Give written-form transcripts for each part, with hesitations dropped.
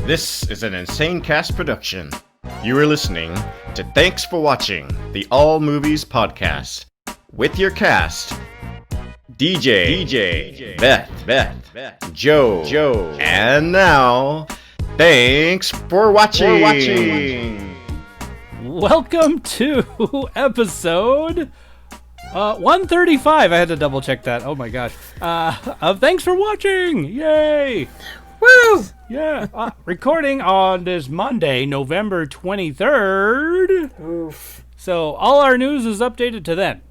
This is an Insane Cast production. You are listening to Thanks for Watching, the All Movies Podcast, with your cast, DJ, Beth, Joe, and now, thanks for watching. Welcome to episode 135. I had to double check that. Oh my gosh. Of Thanks for Watching. Yay. Woo! Yeah. Recording on this Monday, November 23rd. Oof. So all our news is updated to then.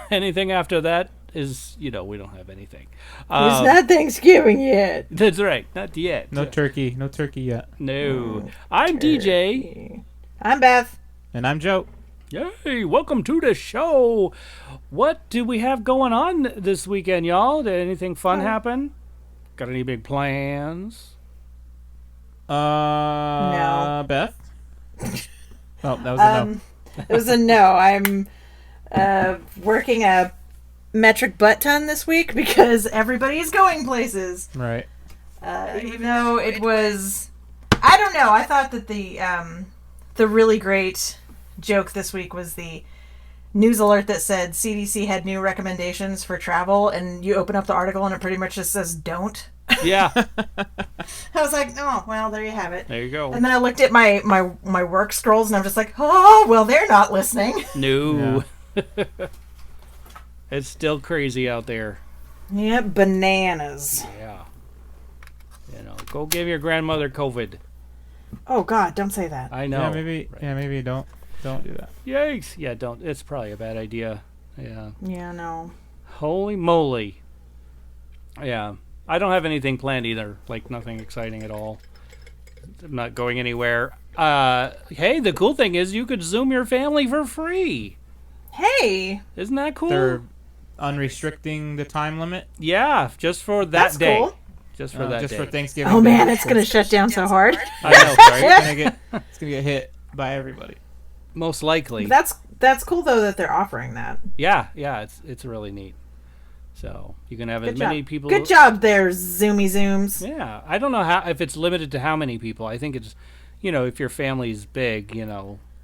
Anything after that is, we don't have anything. It's not Thanksgiving yet. That's right. Not yet. No turkey yet. No. I'm DJ. I'm Beth. And I'm Joe. Yay, welcome to the show. What do we have going on this weekend, y'all? Did anything fun happen? Got any big plans? No. Beth? Oh, that was a no. It was a no. I'm working a metric butt ton this week because everybody's going places. Right. Even though it was... I don't know. I thought that the really great joke this week was the news alert that said CDC had new recommendations for travel, and you open up the article and it pretty much just says don't. Yeah. I was like, oh, well, there you have it. There you go. And then I looked at my work scrolls and I'm just like, oh, well, they're not listening. No. Yeah. It's still crazy out there. Yeah, bananas. Yeah. Go give your grandmother COVID. Oh, God, don't say that. I know. Yeah, maybe. Right. Yeah, maybe don't do that. Yikes. Yeah, don't. It's probably a bad idea. Yeah. Yeah, no. Holy moly. Yeah. I don't have anything planned either. Like, nothing exciting at all. I'm not going anywhere. Hey, the cool thing is you could Zoom your family for free. Hey. Isn't that cool? They're unrestricting the time limit? Yeah, just for that That's day. Cool. Just for that just day. For Thanksgiving. Oh, man, it's going to shut down so hard. I know, right? It's going to get hit by everybody. Most likely. That's cool, though, that they're offering that. Yeah, it's really neat. So you can have as many people. Good job there, Zoomy Zooms. Yeah, I don't know if it's limited to how many people. I think it's, if your family's big,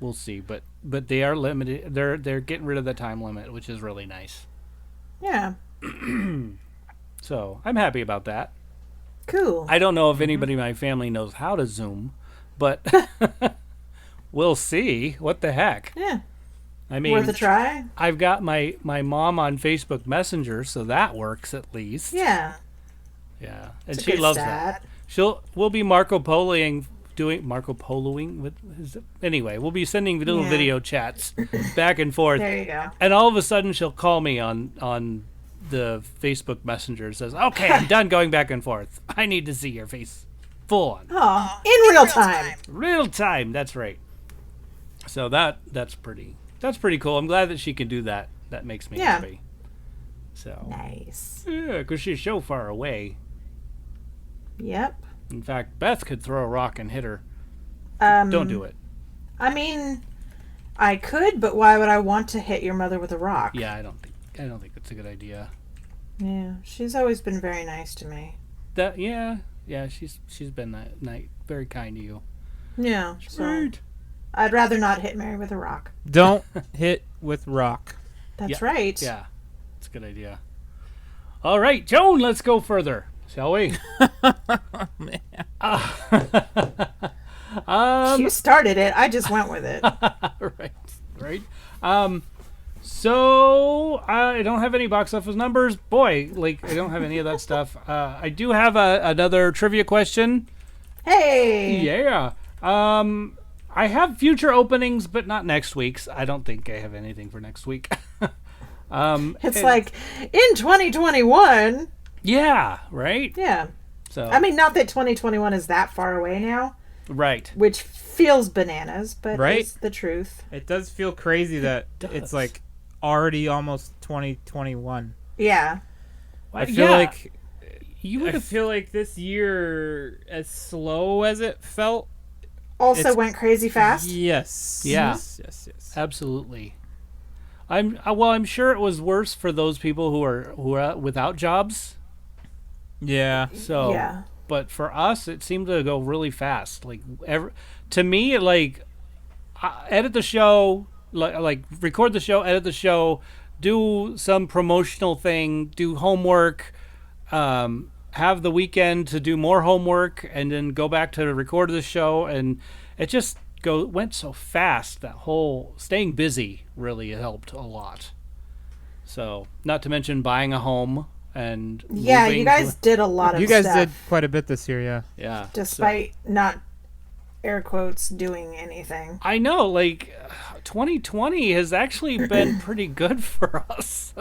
we'll see. But they are limited. They're getting rid of the time limit, which is really nice. Yeah. So I'm happy about that. Cool. I don't know if anybody in my family knows how to Zoom, but we'll see. What the heck? Yeah. I mean, worth a try. I've got my mom on Facebook Messenger, so that works at least. Yeah. Yeah, and she loves stat. that. We'll be Marco Poloing with anyway. We'll be sending little video chats back and forth. There you go. And all of a sudden, she'll call me on the Facebook Messenger and says, "Okay, I'm done going back and forth. I need to see your face full on." Oh, in real time. Real time. That's right. So that's pretty cool. I'm glad that she can do that. That makes me happy. So nice. Yeah, because she's so far away. Yep. In fact, Beth could throw a rock and hit her. Don't do it. I mean, I could, but why would I want to hit your mother with a rock? Yeah, I don't think it's a good idea. Yeah, she's always been very nice to me. She's been very kind to you. Yeah, so Right. I'd rather not hit Mary with a rock. Don't hit with rock. That's right. Yeah, it's a good idea. All right, Joan, let's go further, shall we? You started it. I just went with it. Right. So I don't have any box office numbers. Boy, I don't have any of that stuff. I do have another trivia question. Hey. Yeah. I have future openings, but not next week's. I don't think I have anything for next week. It's like in 2021. Yeah, right? Yeah. So I mean, not that 2021 is that far away now. Right. Which feels bananas, but Right? it's the truth. It does feel crazy that it's like already almost 2021. Yeah. I feel like I feel like this year, as slow as it felt, Also went crazy fast. Yes. Yeah. Yes. Absolutely. I'm sure it was worse for those people who are without jobs. Yeah. So Yeah. but for us, it seemed to go really fast. Like to me, edit the show, like record the show, edit the show, do some promotional thing, do homework, have the weekend to do more homework, and then go back to record the show, and it just went so fast. That whole staying busy really helped a lot. So, not to mention buying a home and yeah, you guys did a lot of You guys stuff, did quite a bit this year, yeah. Yeah. despite not air quotes doing anything. I know, like 2020 has actually been pretty good for us.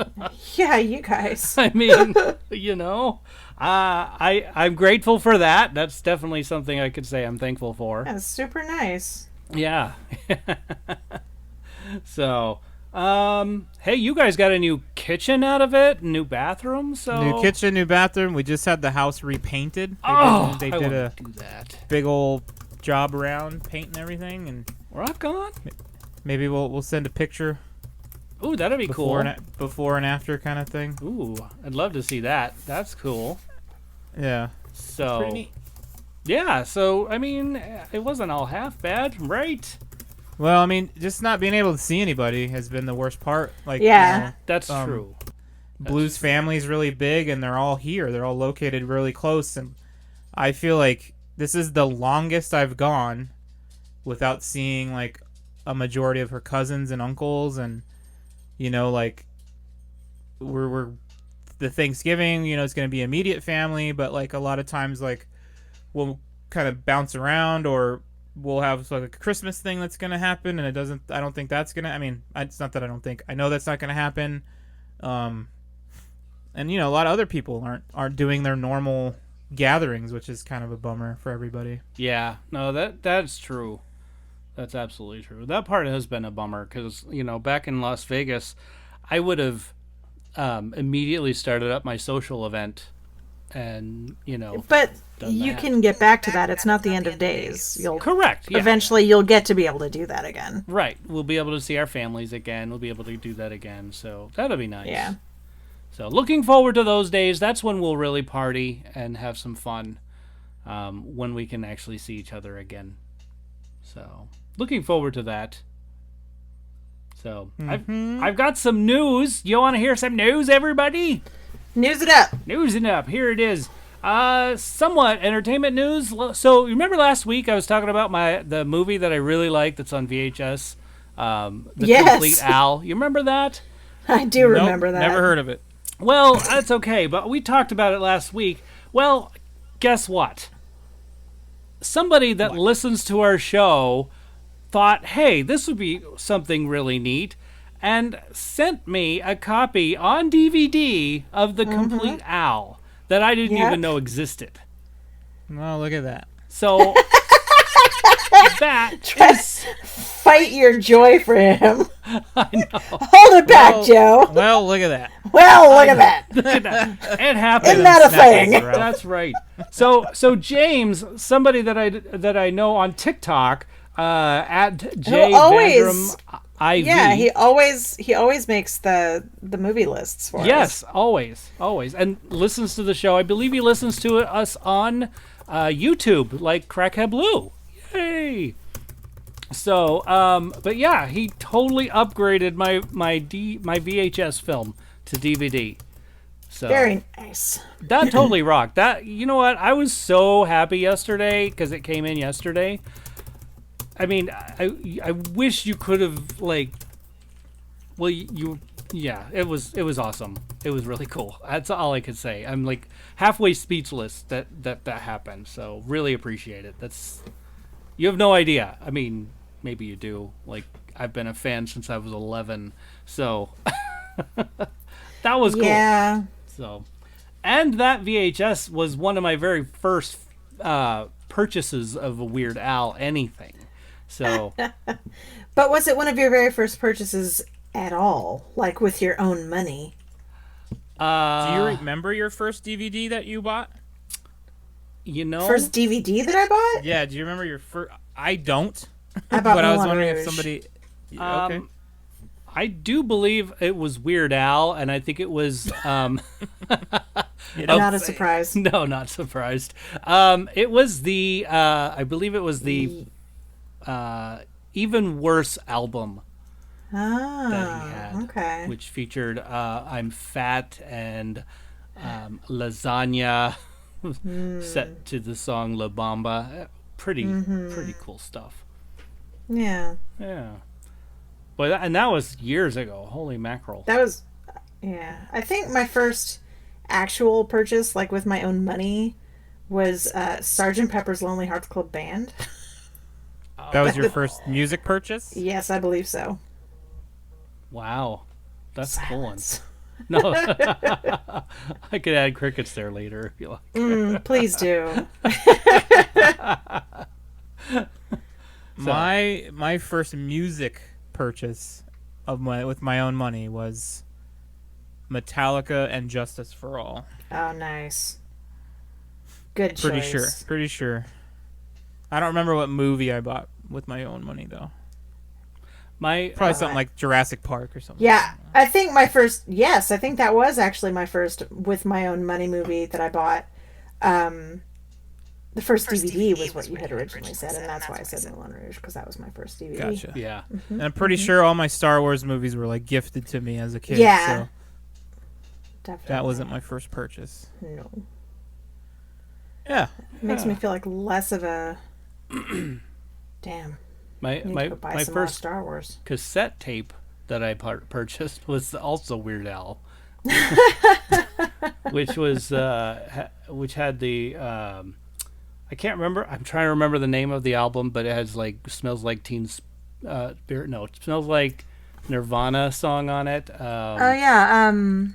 Yeah, you guys. I mean, I'm grateful for that. That's definitely something I could say I'm thankful for. That's super nice. Yeah. So, hey, you guys got a new kitchen out of it, new bathroom. So New kitchen, new bathroom. We just had the house repainted. They I did wanna a do that. big old job around paint and everything, and Rock on. maybe we'll send a picture Ooh, that'd be cool. before and after kind of thing. Ooh, I'd love to see that. That's cool. Yeah. So, Pretty neat. yeah. So, I mean, it wasn't all half bad, right? Well, I mean, just not being able to see anybody has been the worst part. Like, Yeah. That's true. Blue's family's really big, and they're all here. They're all located really close, and I feel like this is the longest I've gone without seeing like a majority of her cousins and uncles, and like we're the Thanksgiving, it's going to be immediate family, but like a lot of times like we'll kind of bounce around, or we'll have like a Christmas thing that's going to happen, and I don't think that's going to, I mean, it's not that I know that's not going to happen. And a lot of other people aren't doing their normal gatherings, which is kind of a bummer for everybody. Yeah. No, that's true. That's absolutely true. That part has been a bummer because, back in Las Vegas, I would have immediately started up my social event, and But done you that. can get back to that. It's not the end of days. Correct. Yeah. Eventually you'll get to be able to do that again. Right. We'll be able to see our families again. We'll be able to do that again. So that'll be nice. Yeah. So looking forward to those days. That's when we'll really party and have some fun, when we can actually see each other again. So looking forward to that. So I've got some news. You want to hear some news, everybody? News it up. Newsing up. Here it is. Somewhat entertainment news. So remember last week I was talking about the movie that I really like that's on VHS, The Yes. Complete Al. You remember that? I do remember that. Never heard of it. Well, that's okay, but we talked about it last week. Well, guess what? Somebody that listens to our show thought, hey, this would be something really neat, and sent me a copy on DVD of The Complete Al that I didn't Yep. even know existed. Well, look at that. So that is, Fight your joy for him. I know. Hold it back, Joe. Well, look at that. Well, look at that. It happened. Isn't that a thing? That's right. So James, somebody that I know on TikTok, at J always- Vandrum IV. Yeah, he always makes the movie lists for us. Yes, always, and listens to the show. I believe he listens to us on YouTube, like Crackhead Blue. Yay! So, but yeah, he totally upgraded my VHS film to DVD. So Very nice. that totally rocked. That, you know what? I was so happy yesterday because it came in yesterday. I mean, I wish you could have yeah, it was awesome. It was really cool. That's all I could say. I'm like halfway speechless that happened. So really appreciate it. You have no idea. I mean, maybe you do. Like, I've been a fan since I was 11. So that was cool. Yeah. So, and that VHS was one of my very first purchases of a Weird Al anything. So, But was it one of your very first purchases at all? Like with your own money? Do you remember your first DVD that you bought? First DVD that I bought? Yeah, do you remember your first? I don't. I bought But I was Moulin wondering if Rouge. somebody. Yeah, okay. I do believe it was Weird Al, and I think it was Not a surprise. No, not surprised. It was the I believe it was the Even Worse album that he had, okay. which featured I'm Fat and Lasagna set to the song La Bamba. Pretty cool stuff. Yeah. Yeah. But and that was years ago. Holy mackerel. That was, yeah. I think my first actual purchase, like with my own money, was Sgt. Pepper's Lonely Hearts Club Band. That was your first music purchase? Yes, I believe so. Wow. That's Silence. cool. No. I could add crickets there later if you like. Please do. My first music purchase with my own money was Metallica and Justice for All. Oh, nice. Good Pretty choice. sure. I don't remember what movie I bought with my own money though. Probably something like Jurassic Park or something. Yeah, I think my first. Yes, I think that was actually my first with my own money movie that I bought. The first DVD was what you had originally said, and that's why I said Moulin Rouge, because that was my first DVD. Gotcha. Yeah. And I'm pretty sure all my Star Wars movies were like gifted to me as a kid. Yeah. So Definitely. that wasn't my first purchase. No. Yeah. It makes me feel like less of a. Damn. My I need to go buy some more first Star Wars. cassette tape that I purchased was also Weird Al, which was which had the I can't remember. I'm trying to remember the name of the album, but it has like Smells Like Teen Spirit. No, it Smells Like Nirvana song on it. Oh yeah. I'm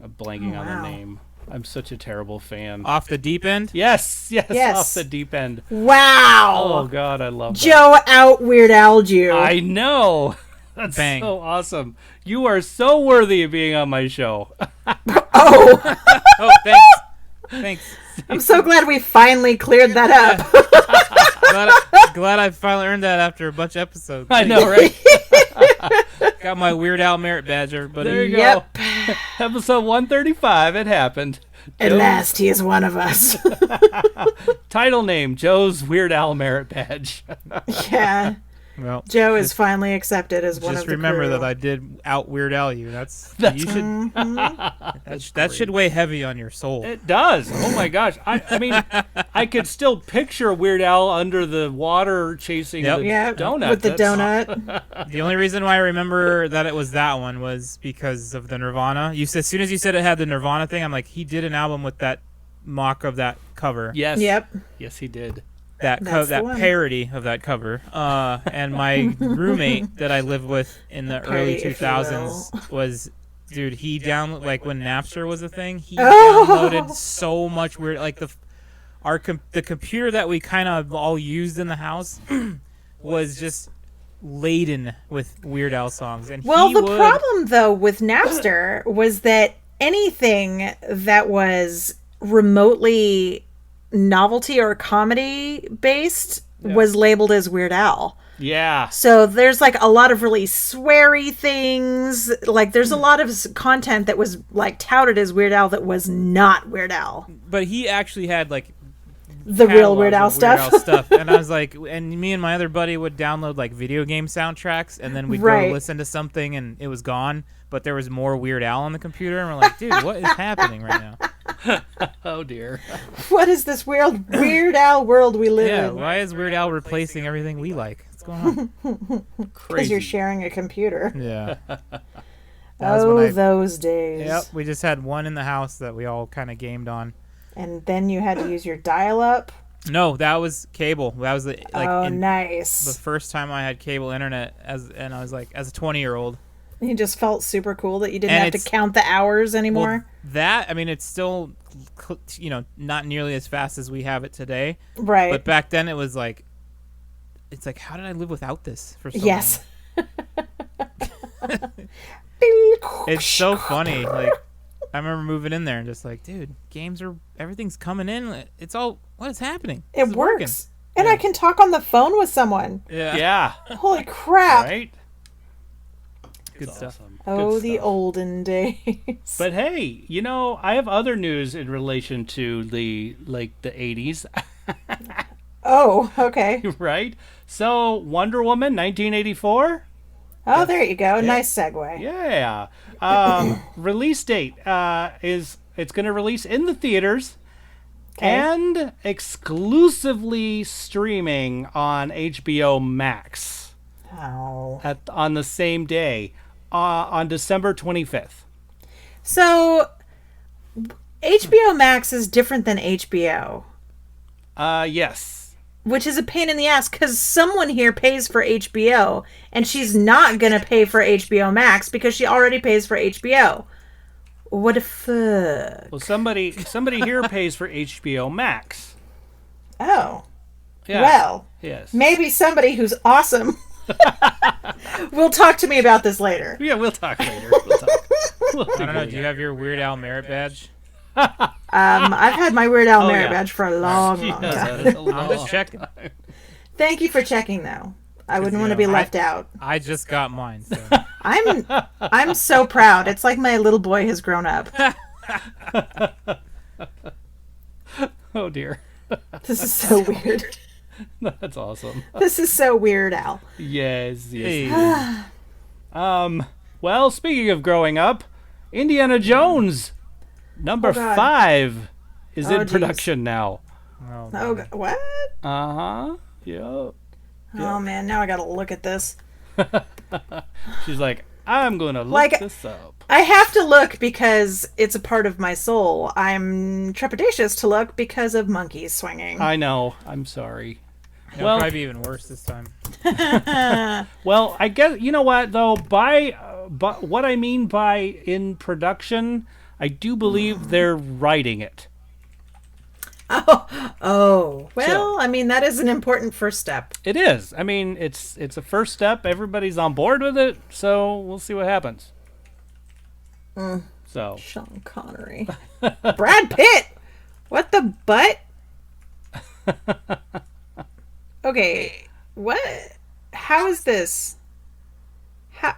blanking on wow. the name. I'm such a terrible fan. Off the Deep End? Yes, Yes. Off the Deep End. Wow. Oh God, I love that. Joe out Weird Al'd you. I know. That's Bang. so awesome. You are so worthy of being on my show. Oh, Oh, thanks. Thanks. I'm so glad we finally cleared that up. Glad I finally earned that after a bunch of episodes. I know, right? Got my Weird Al merit badge, everybody. There you Yep. go. Episode 135. It happened. At last, he is one of us. Title name: Joe's Weird Al Merit Badge. Yeah. Well, Joe is finally accepted as one of just the remember crew. that I did out Weird Al you. That's you should. Mm-hmm. That should weigh heavy on your soul. It does. Oh my gosh. I mean, I could still picture Weird Al under the water chasing Yep. the Yeah, donut. with the That's- donut. The only reason why I remember that it was that one was because of the Nirvana. You said, as soon as you said it had the Nirvana thing, I'm like, he did an album with that mock of that cover. Yes. Yep. Yes, he did. That That's the that one. parody of that cover. And my roommate that I lived with in the Parody, early if you 2000s was, dude, he downloaded, like when Napster was a thing, he Oh. downloaded so much weird, like the computer that we kind of all used in the house was just laden with Weird Al songs. And Well, he the would, problem, though, with Napster was that anything that was remotely novelty or comedy based was labeled as Weird Al. Yeah. So there's like a lot of really sweary things. Like there's a lot of content that was like touted as Weird Al that was not Weird Al. but he actually had like The real Weird Al catalogs of stuff. stuff. And I was like, and me and my other buddy would download like video game soundtracks, and then we'd go Right. listen to something, and it was gone. But there was more Weird Al on the computer, and we're like, dude, what is happening right now? Oh dear. What is this Weird Al world we live Yeah, in? why is Weird Al replacing everything we like? What's going on? Because Crazy. you're sharing a computer. Yeah. That was when Oh, I- those days. Yep, we just had one in the house that we all kind of gamed on. And then you had to use your dial-up. No, that was cable. That was the the Nice. first time I had cable internet and I was like as a 20-year-old. You just felt super cool that you didn't And have to it's- count the hours anymore. Well, that, I mean, it's still, not nearly as fast as we have it today. Right. But back then it was like, it's like, how did I live without this for so Yes. long? It's so funny. Like, I remember moving in there and just like, dude, everything's coming in. It's all, what is happening? This It is works. working. And I can talk on the phone with someone. Yeah. Yeah. Holy crap. Right. Good stuff. Awesome. Oh, Good the stuff. olden days. But hey, I have other news in relation to the 80s, Oh, okay. right? So, Wonder Woman 1984? Oh, there you go. Nice segue. Yeah. Release date it's going to release in the theaters and exclusively streaming on HBO Max Oh. on the same day, on December 25th. So, HBO Max is different than HBO, Yes. which is a pain in the ass because someone here pays for HBO and she's not going to pay for HBO Max because she already pays for HBO. What the fuck? Well, somebody here pays for HBO Max. Oh. Yeah. Well, Yes. maybe somebody who's awesome will talk to me about this later. Yeah, we'll talk later. I don't know. Do you have your Weird Al merit badge? I've had my Weird Al merit yeah. badge for a long, long time. I'm just checking. Thank you for checking, though. I wouldn't want to be left out. I just got mine. So. I'm so proud. It's like my little boy has grown up. Oh dear. This is so weird. That's awesome. This is so Weird Al. Yes. Hey. Well, speaking of growing up, Indiana Jones number Oh, God. 5 is in geez. production now. Oh, Oh, what? Uh-huh. Yep. Oh, man. Now I gotta look at this. She's like, I'm gonna look Like- this up. I have to look because it's a part of my soul. I'm trepidatious to look because of monkeys swinging. I know. I'm sorry. It'll Well- probably be even worse this time. Well, I guess you know what though. But what I mean by in production, I do believe they're writing it. Oh. Well, I mean, that is an important first step. It is. I mean, it's a first step. Everybody's on board with it, so we'll see what happens. So Sean Connery. Brad Pitt! What the butt? Okay. What? How is this? How?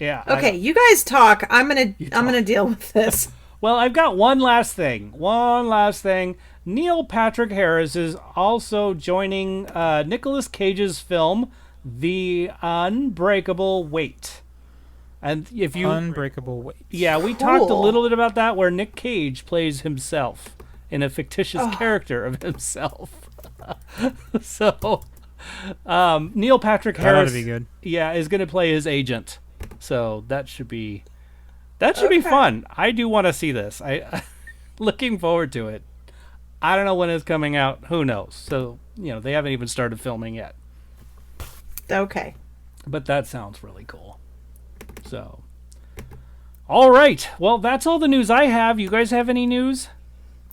yeah. Okay, you guys talk. I'm gonna deal with this. Well, I've got one last thing. Neil Patrick Harris is also joining Nicolas Cage's film, The Unbreakable Weight. And if you Unbreakable weight. Yeah, we talked a Cool. little bit about that where Nick Cage plays himself in a fictitious character of himself. So, Neil Patrick That ought Harris to be good. yeah, is going to play his agent. So, that should be fun. I do want to see this. I looking forward to it. I don't know when it's coming out. Who knows? So, they haven't even started filming yet. Okay. But that sounds really cool. So, all right. Well, that's all the news I have. You guys have any news?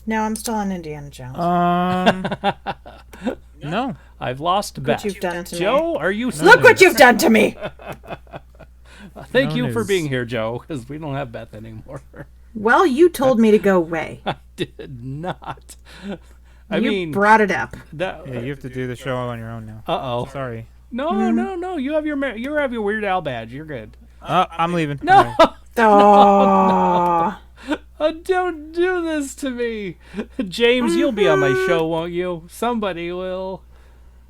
No, I'm still on Indiana Jones. No. I've lost Look Beth. what you've done to me. Joe, are you? Look what you've done to me. Thank No you for news. being here, Joe, because we don't have Beth anymore. Well, you told me to go away. Did not. I You mean, brought it up. that. Yeah, you have to do the show on your own now. Uh-oh. Sorry. No. You have your Weird Al badge. You're good. I'm leaving. No. Oh. Don't do this to me. James, you'll be on my show, won't you? Somebody will.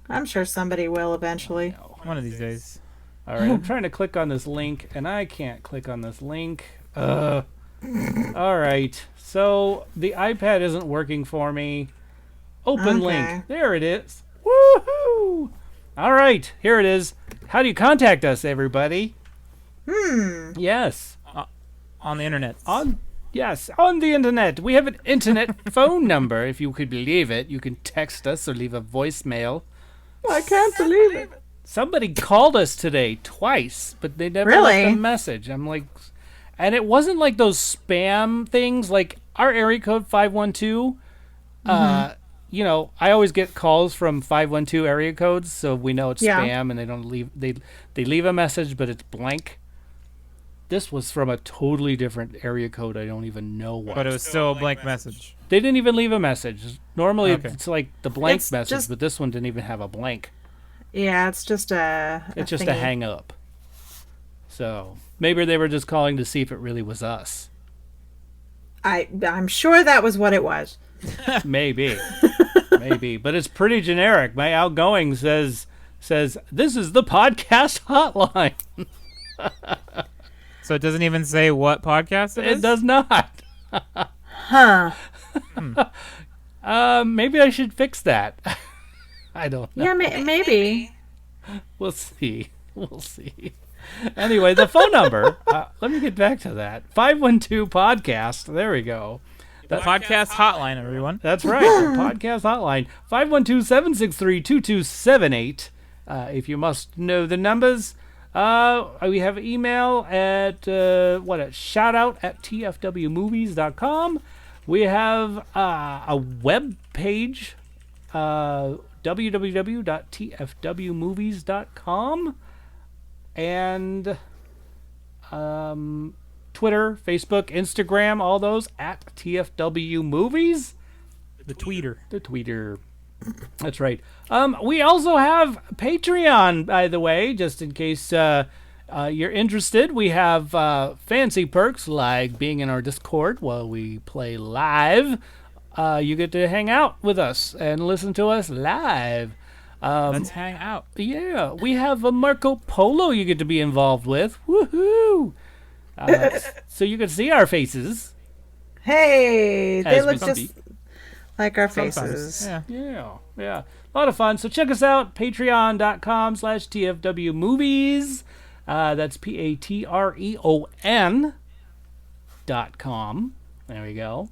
I'm sure somebody will eventually. One of these days. All right, I'm trying to click on this link, and I can't click on this link. All right, so the iPad isn't working for me. Open Okay. link. There it is. Woohoo! All right, here it is. How do you contact us, everybody? Yes. On the internet. On the internet. We have an internet phone number, if you could believe it. You can text us or leave a voicemail. I can't believe it. Somebody called us today twice, but they never Really? left a message. I'm like, and it wasn't like those spam things, like our area code 512. I always get calls from 512 area codes, so we know it's Yeah. spam, and they don't leave. They leave a message, but it's blank. This was from a totally different area code. I don't even know what. But it was still a blank message. They didn't even leave a message. Normally, Okay. it's like the blank It's message, just- but this one didn't even have a blank. Yeah, it's just a. It's just a thingy. hang up. So maybe they were just calling to see if it really was us. I'm sure that was what it was. Maybe. Maybe. But it's pretty generic. My outgoing says this is the podcast hotline. So it doesn't even say what podcast it is? It does not. Huh. Maybe I should fix that. I don't know. Yeah, maybe. We'll see. We'll see. Anyway, the phone number. Let me get back to that. 512 podcast. There we go. The podcast hotline, everyone. That's right. The podcast hotline. 512-763-2278. If you must know the numbers. We have email at shoutout@tfwmovies.com. We have a web page, www.tfwmovies.com, and Twitter, Facebook, Instagram, all those at tfwmovies. The tweeter. The tweeter. That's right. We also have Patreon, by the way, just in case you're interested. We have fancy perks like being in our Discord while we play live. You get to hang out with us and listen to us live. Let's hang out. Yeah, we have a Marco Polo you get to be involved with. Woohoo! So you can see our faces. Hey, they As we look just speak. like our Sometimes. faces. Yeah. Yeah. A lot of fun. So check us out, patreon.com/tfwmovies. That's patreon.com. There we go.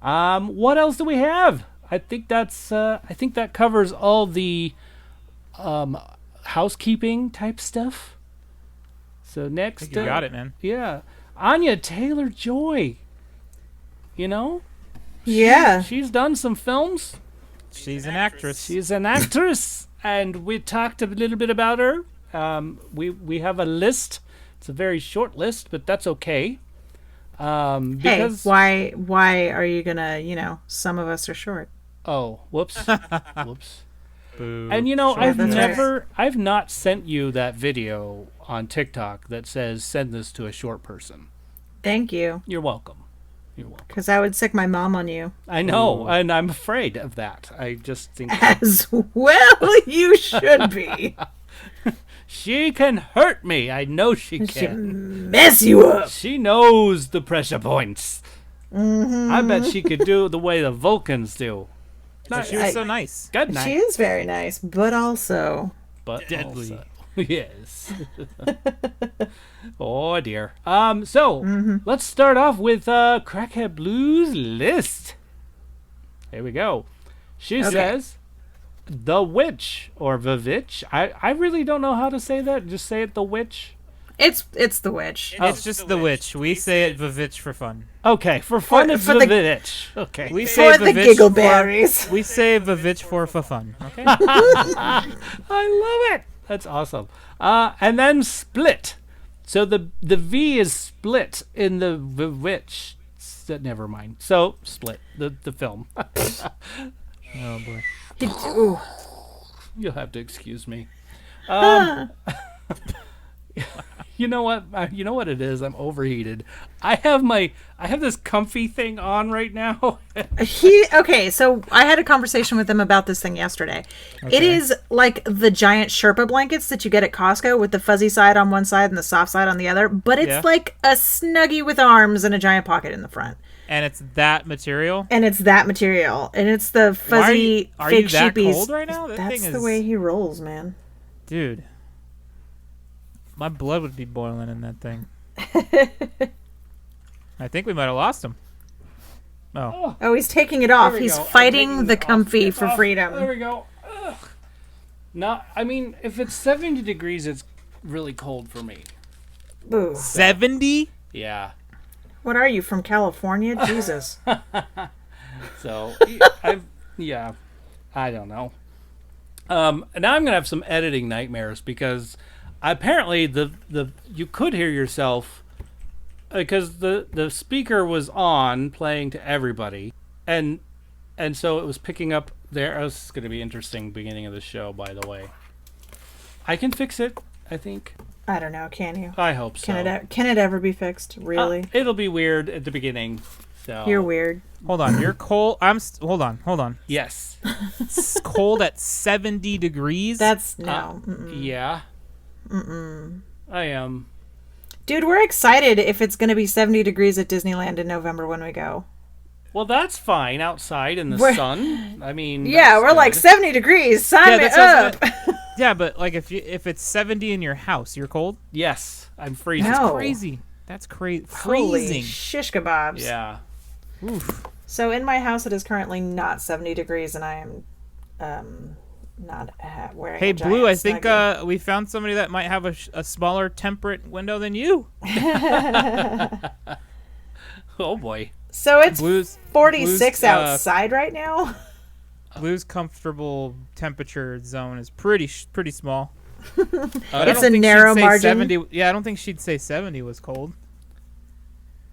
What else do we have? I think that covers all the housekeeping type stuff. So next, I think you got it, man. Yeah, Anya Taylor-Joy. You know, Yeah. she's done some films. She's an actress. She's an actress, and we talked a little bit about her. We have a list. It's a very short list, but that's okay. Hey, Because why are you gonna, some of us are short. oh, whoops, whoops. Boo. And Sure, that's right. I've not sent you that video on TikTok that says send this to a short person. Thank you. You're welcome. You're welcome. Because I would sick my mom on you. I know, and I'm afraid of that. I just think As well you should be. she can hurt me. I know she She can. mess you up. She knows the pressure points. I bet she could do the way the Vulcans do. But she was so nice. Good night. She is very nice, but also But deadly. also- yes. Oh dear. So let's start off with Crackhead Blues list. Here we go. She says The Witch or The Witch. I really don't know how to say that. Just say it The Witch. it's the witch. It's just the witch. We say it Vavitch for fun. Okay, for fun it's for The the- Witch. Okay. We say For the Vavitch giggleberries. We say Vavitch for fun. Okay. I love it. That's awesome. And then Split. So the V is split in the Witch. Never mind. So Split, the film. Oh boy. Ooh. You'll have to excuse me. You know what? You know what it is? I'm overheated. I have this comfy thing on right now. Okay, so I had a conversation with him about this thing yesterday. It is like the giant Sherpa blankets that you get at Costco with the fuzzy side on one side and the soft side on the other, but it's Yeah. like a Snuggie with arms and a giant pocket in the front. And it's that material. And it's that material. And it's the fuzzy are fake you that sheepies. cold right now? That That's thing the is- way he rolls, man. Dude. My blood would be boiling in that thing. I think we might have lost him. Oh. Oh, he's taking it off. we He's go. I'm fighting taking the it off. comfy It's for off. freedom. There we go. Ugh. Now, I mean, if it's 70 degrees, it's really cold for me. Ooh. 70? Yeah. What are you, from California? Jesus. So, yeah, I don't know. Now I'm gonna have some editing nightmares because apparently you could hear yourself because the speaker was on playing to everybody, and so it was picking up there. Oh, this is gonna be interesting beginning of the show, by the way. I can fix it, I think. I don't know. Can you? I hope so. Can it ever be fixed? Really? It'll be weird at the beginning. So. You're weird. Hold on, you're cold. Hold on. Yes. It's cold at 70 degrees. That's no. Yeah. I am. Dude, we're excited if it's going to be 70 degrees at Disneyland in November when we go. Well, that's fine outside in the sun. I mean, Yeah, we're good. like 70 degrees. Sign me that's up. Yeah, but like if it's 70 in your house, you're cold. Yes, I'm freezing. No. That's crazy. That's crazy. Holy Freezing. shish kebabs. Yeah. Oof. So in my house, it is currently not 70 degrees, and I am not wearing. Hey, a giant Blue, I think snuggie. we found somebody that might have a smaller temperate window than you. Oh boy. So it's Blue's 46 Blue's, outside right now. Blue's comfortable temperature zone is pretty small. I It's don't a think she'd narrow say margin. 70, yeah, I don't think she'd say 70 was cold.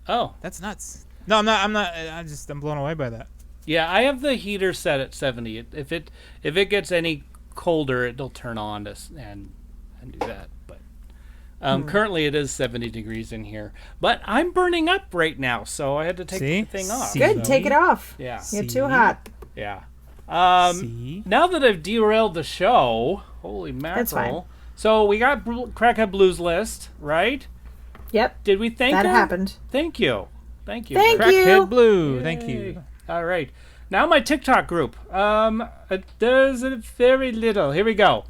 Oh. That's nuts. No, I'm not. I'm blown away by that. Yeah, I have the heater set at 70. If it gets any colder, it'll turn on and do that. But currently it is 70 degrees in here. But I'm burning up right now, so I had to take the thing off. See? Good, take it off. Yeah. You're too hot. Yeah. See? Now that I've derailed the show, holy That's fine. mackerel. So we got Crackhead Blues list, right? Yep, Did we thank that her? happened. Thank you. Thank you. Thank Crack- you. Crackhead Blue. Yay. Thank you. All right. Now my TikTok group. There's very little. Here we go.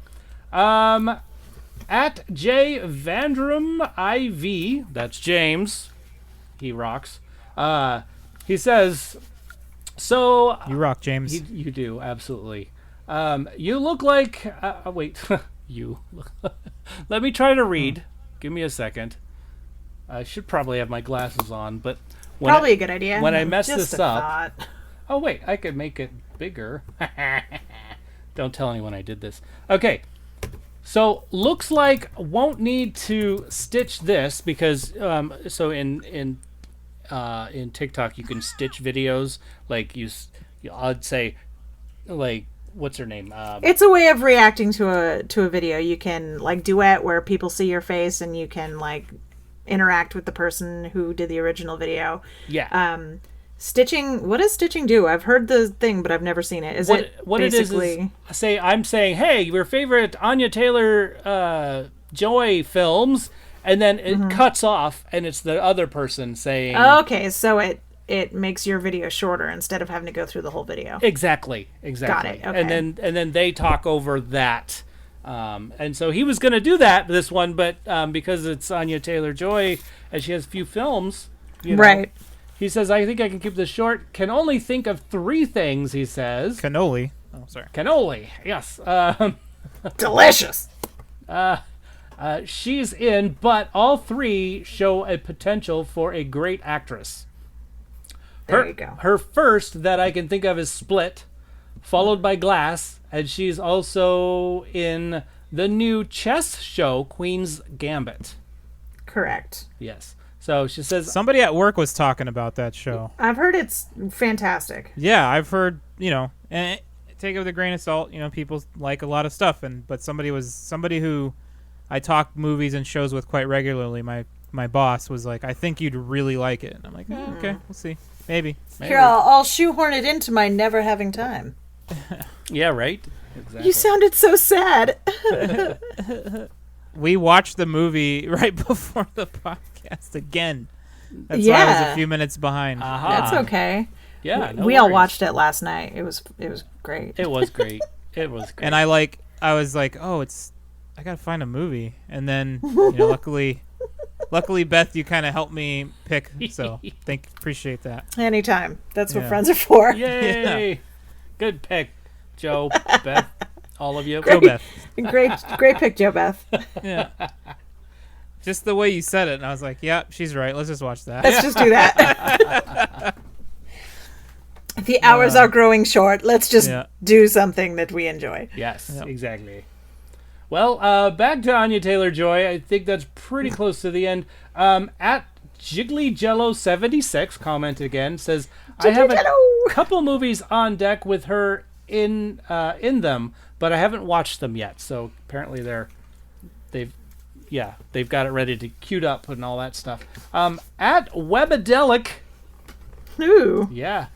At J Vandrum IV. That's James. He rocks. He says, so You rock, James. you do absolutely. You look like. Wait. You. Let me try to read. Give me a second. I should probably have my glasses on, but Probably a good idea. when I mess Just this a up- thought. Oh wait, I could make it bigger. Don't tell anyone I did this. Okay. So looks like won't need to stitch this because so in TikTok you can stitch videos like I'd say like what's her name? It's a way of reacting to a video. You can like duet where people see your face and you can like interact with the person who did the original video. Yeah. Stitching. What does stitching do? I've heard the thing, but I've never seen it. What it is say I'm saying, hey, your favorite Anya Taylor Joy films, and then it cuts off, and it's the other person saying. Okay, so it makes your video shorter instead of having to go through the whole video. Exactly. Got it, okay. And then they talk over that. And so he was going to do this one, but because it's Anya Taylor-Joy and she has few films, Right. He says, I think I can keep this short. Can only think of 3 things, he says. Cannoli. Oh, sorry. Cannoli, yes. Delicious. She's in, but all 3 show a potential for a great actress. There you go. Her first that I can think of is Split, followed by Glass, and she's also in the new chess show Queen's Gambit. Correct. Yes. So she says Somebody at work was talking about that show. I've heard it's fantastic. Yeah, I've heard, and take it with a grain of salt. People like a lot of stuff, but somebody who I talk movies and shows with quite regularly. My boss was like, I think you'd really like it. And I'm like, okay, we'll see. Maybe. Here, I'll shoehorn it into my never having time. Yeah, right? Exactly. You sounded so sad. We watched the movie right before the podcast again. That's why I was Yeah. a few minutes behind. That's okay. Yeah, no we all worries. watched it last night. It was great. It was great. It was great. And I was like, oh, I gotta find a movie. And then, luckily, Beth, you kind of helped me pick. So appreciate that. Anytime. That's what Yeah. friends are for. Yay! Good pick, Joe, Beth, all of you. Go, Beth. Great pick, Joe Beth. Yeah. Just the way you said it, and I was like, yeah, she's right. Let's just watch that. Let's just do that. The hours are growing short. Let's just do something that we enjoy. Yes, Yep. exactly. Well, back to Anya Taylor-Joy. I think that's pretty close to the end. At JigglyJello76, comment again, says, I have a couple movies on deck with her in them, but I haven't watched them yet. So apparently they've yeah, they've got it ready to queued up and all that stuff. At Webadelic, Ooh. yeah,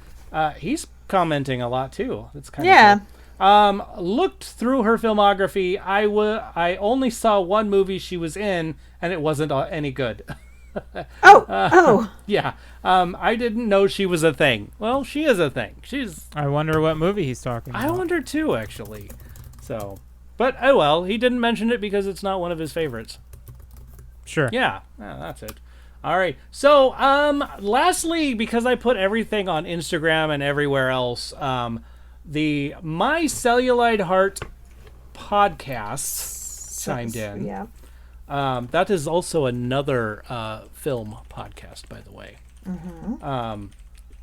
he's commenting a lot too. That's kind Yeah. of cool. Looked through her filmography. I only saw one movie she was in, and it wasn't any good. Oh. Yeah, I didn't know she was a thing. Well, she is a thing. I wonder what movie he's talking about. I wonder too, actually. So, but oh well, he didn't mention it because it's not one of his favorites. Sure. Yeah, that's it. All right. So, lastly, because I put everything on Instagram and everywhere else, the My Cellulite Heart podcast chimed in. Yeah. That is also another film podcast, by the way. Mm-hmm.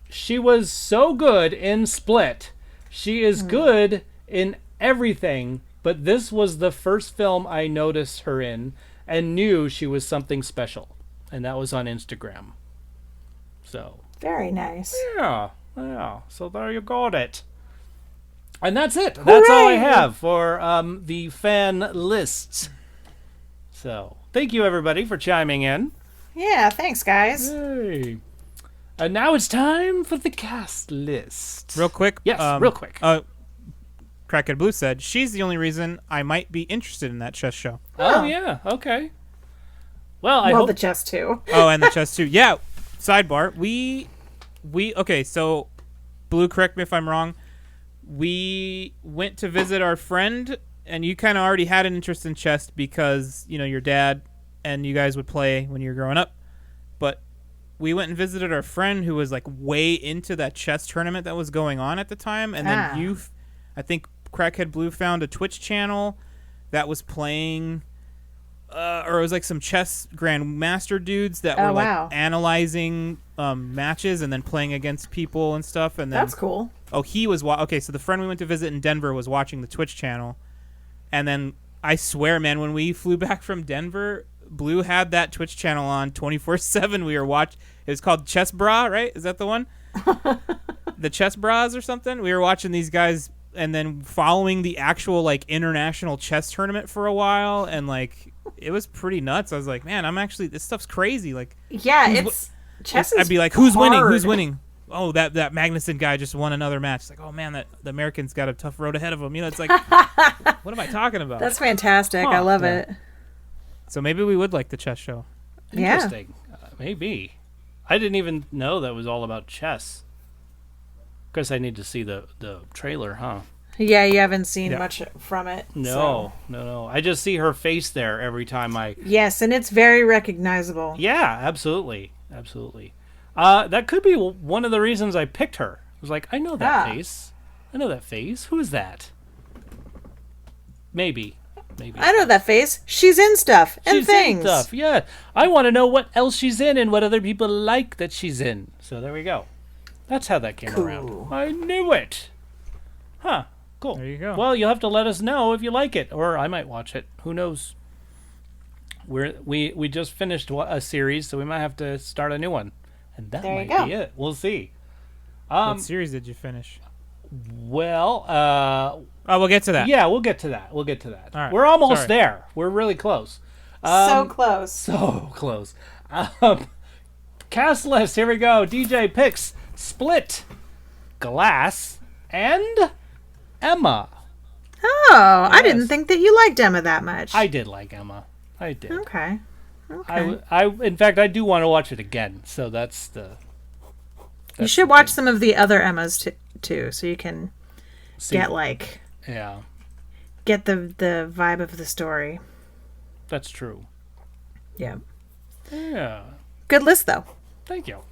She was so good in Split. She is good in everything, but this was the first film I noticed her in and knew she was something special. And that was on Instagram. So. Very nice. Yeah. So there you got it. And that's it. That's all I have for the fan lists. So, thank you everybody for chiming in. Yeah, thanks, guys. Yay. And now it's time for the cast list. Real quick. Yes, real quick. Crackhead Blue said, she's the only reason I might be interested in that chess show. Oh, yeah. Okay. Well, I hope... the chess, too. Oh, and the chess, too. Yeah. Sidebar. Okay, so, Blue, correct me if I'm wrong. We went to visit our friend, and you kind of already had an interest in chess because, your dad and you guys would play when you were growing up. But we went and visited our friend who was, way into that chess tournament that was going on at the time. And then I think Crackhead Blue found a Twitch channel that was playing... or it was some chess grandmaster dudes that were analyzing matches and then playing against people and stuff. And then, that's cool. Oh, he was okay. So the friend we went to visit in Denver was watching the Twitch channel, and then I swear, man, when we flew back from Denver, Blue had that Twitch channel on 24/7. We were watching. It was called Chess Bra, right? Is that the one? The Chess Bras or something. We were watching these guys and then following the actual international chess tournament for a while, and it was pretty nuts. I was like, man, this stuff's crazy. Chess is I'd be like, who's winning? Who's winning? Oh, that Magnuson guy just won another match. It's like, oh man, the American's got a tough road ahead of him. It's like, what am I talking about? That's fantastic. I love it. So maybe we would like the chess show. Interesting. Maybe. I didn't even know that was all about chess. Guess I need to see the trailer, huh? Yeah, you haven't seen much from it. No. I just see her face there every time I... Yes, and it's very recognizable. Yeah, absolutely. That could be one of the reasons I picked her. I was like, I know that face. Who is that? Maybe. I know that face. She's in stuff and things. Yeah. I want to know what else she's in and what other people like that she's in. So there we go. That's how that came around. I knew it. Huh. Cool. There you go. Well, you'll have to let us know if you like it, or I might watch it. Who knows? We just finished a series, so we might have to start a new one, and that might be it. We'll see. What series did you finish? Well, we'll get to that. Yeah, we'll get to that. All right. We're almost there. We're really close. So close. So close. Cast list. Here we go. DJ picks Split, Glass, and Emma. Oh, yes. I didn't think that you liked Emma that much. I did like Emma. I did. Okay. In fact, I do want to watch it again. So that's you should watch some of the other Emmas too, so you can get get the vibe of the story. That's true. Yeah. Yeah. Good list though. Thank you.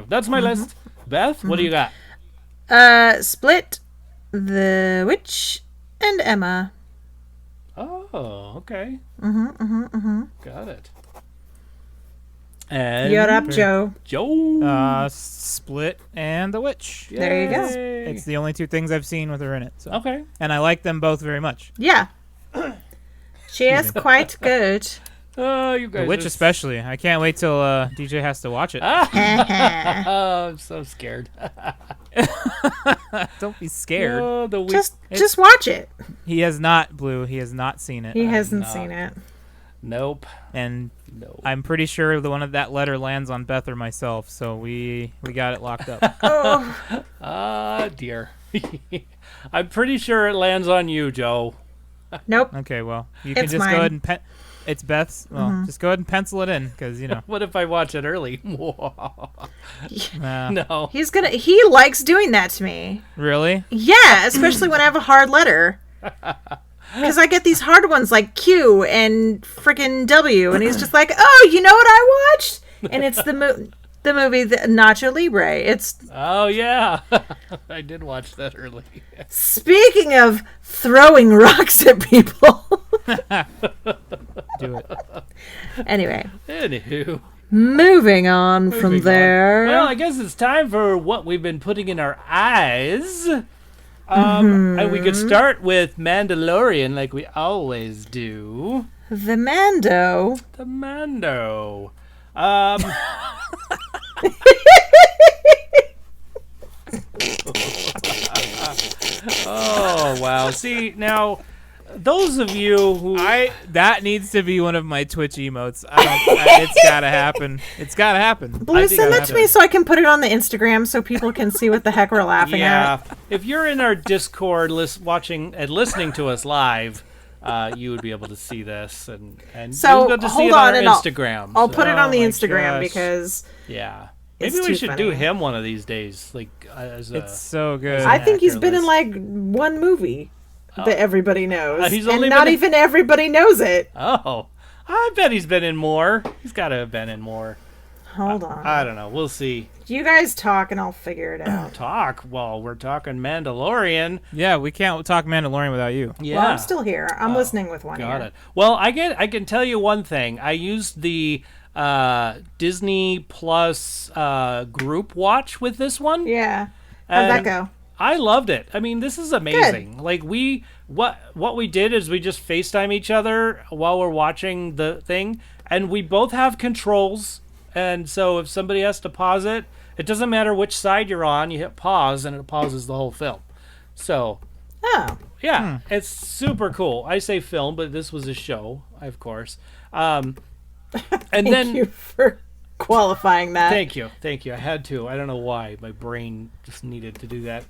That's my list. Beth, what do you got? Split, The Witch, and Emma. Oh, okay. Got it. And you're up, Joe. Split and The Witch. Yay. There you go. It's the only two things I've seen with her in it. So. Okay. And I like them both very much. Yeah. She is quite good. Oh, you guys. The Witch especially. I can't wait till DJ has to watch it. Oh, I'm so scared. Don't be scared. Just watch it. He has not, Blue. He has not seen it. He hasn't seen it. Nope. And No. I'm pretty sure the one of that letter lands on Beth or myself, so we got it locked up. Oh, Ah, dear. I'm pretty sure it lands on you, Joe. nope. Okay, well, you can It's just mine. go ahead and it's Beth's. Well, just go ahead and pencil it in, because What if I watch it early? No. He likes doing that to me. Really? Yeah, especially when I have a hard letter. Because I get these hard ones like Q and freaking W, and he's just like, "Oh, you know what I watched?" And it's the movie Nacho Libre. It's Oh, yeah. I did watch that early. speaking of throwing rocks at people. Do it. Anyway, Anywho. moving on from there. Well, I guess it's time for what we've been putting in our eyes. And we could start with Mandalorian like we always do. The Mando. The Mando. Oh, wow. See, now, those of you who... That needs to be one of my Twitch emotes. It's gotta happen. It's gotta happen. Blue, send that to me so I can put it on the Instagram so people can see what the heck we're laughing at. If you're in our Discord watching and listening to us live, you would be able to see this. And So, you'll be able to see hold it on on, our and Instagram. I'll put it on the my Instagram gosh. because Yeah. It's Maybe we too should do funny. him one of these days. Like, as a... It's so good. I think he's actor been in list. like one movie that everybody knows. He's and only not been in- even everybody knows it. Oh. I bet he's been in more. He's got to have been in more. Hold on. I don't know. We'll see. You guys talk and I'll figure it out. Talk. Well, we're talking Mandalorian. Yeah, we can't talk Mandalorian without you. Yeah. Well, I'm still here. I'm listening with one Got ear. it. Well, I can tell you one thing. I used the Disney Plus group watch with this one. Yeah. How'd that And go? I loved it. I mean, this is amazing. Like what we did is we just FaceTime each other while we're watching the thing, and we both have controls. And so if somebody has to pause it, it doesn't matter which side you're on. You hit pause, and it pauses the whole film. So Oh. yeah, it's super cool. I say film, but this was a show, of course. And Thank you for qualifying that. Thank you. I had to. I don't know why. My brain just needed to do that.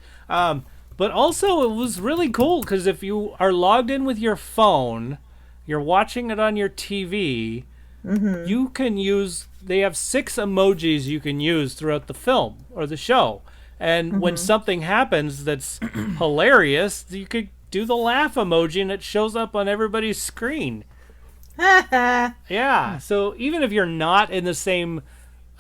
But also, it was really cool because if you are logged in with your phone, you're watching it on your TV, you can use... They have 6 emojis you can use throughout the film or the show. And when something happens that's hilarious, you could do the laugh emoji and it shows up on everybody's screen. Yeah. So even if you're not in the same,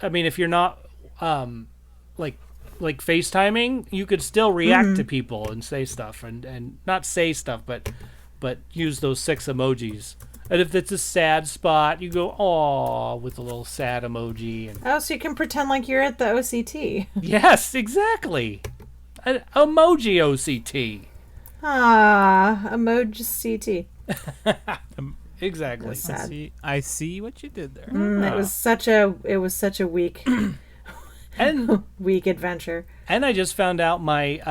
I mean, if you're not like FaceTiming, you could still react to people and say stuff and not say stuff, but use those 6 emojis. And if it's a sad spot, you go "aw" with a little sad emoji. And Oh, so you can pretend like you're at the OCT. yes, exactly. An emoji OCT. Ah, emoji CT. Exactly. That's sad. I see what you did there. It was such a weak And weak adventure. And I just found out my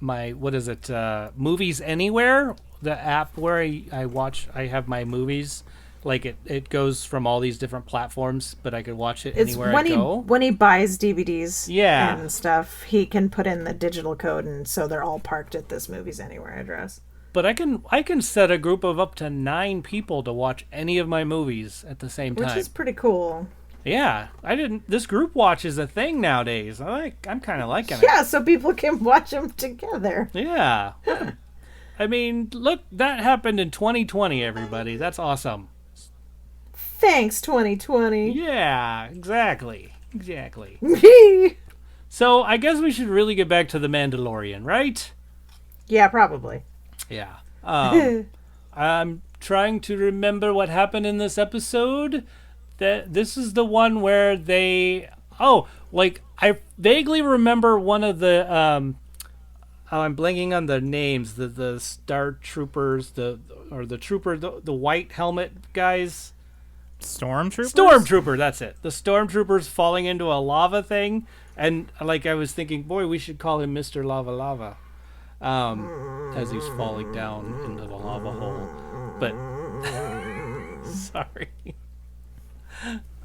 my what is it? Movies Anywhere, the app where I have my movies. Like it goes from all these different platforms, but I could watch it It's anywhere when I go. when he buys DVDs Yeah. and stuff, he can put in the digital code, and so they're all parked at this Movies Anywhere address. But I can set a group of up to 9 people to watch any of my movies at the same Which time. is pretty cool. Yeah, this group watch is a thing nowadays. I'm kind of liking it. Yeah, so people can watch them together. Yeah. I mean, look, that happened in 2020, everybody. That's awesome. Thanks, 2020. Yeah, exactly. So I guess we should really get back to The Mandalorian, right? Yeah, probably. Yeah. I'm trying to remember what happened in this episode. This is the one where they... Oh, like, I vaguely remember one of the... I'm blanking on the names. The Star Troopers, the white helmet guys. Stormtroopers? Stormtrooper, that's it. The Stormtroopers falling into a lava thing. And, like, I was thinking, boy, we should call him Mr. Lava Lava. As he's falling down into the lava hole. But Sorry.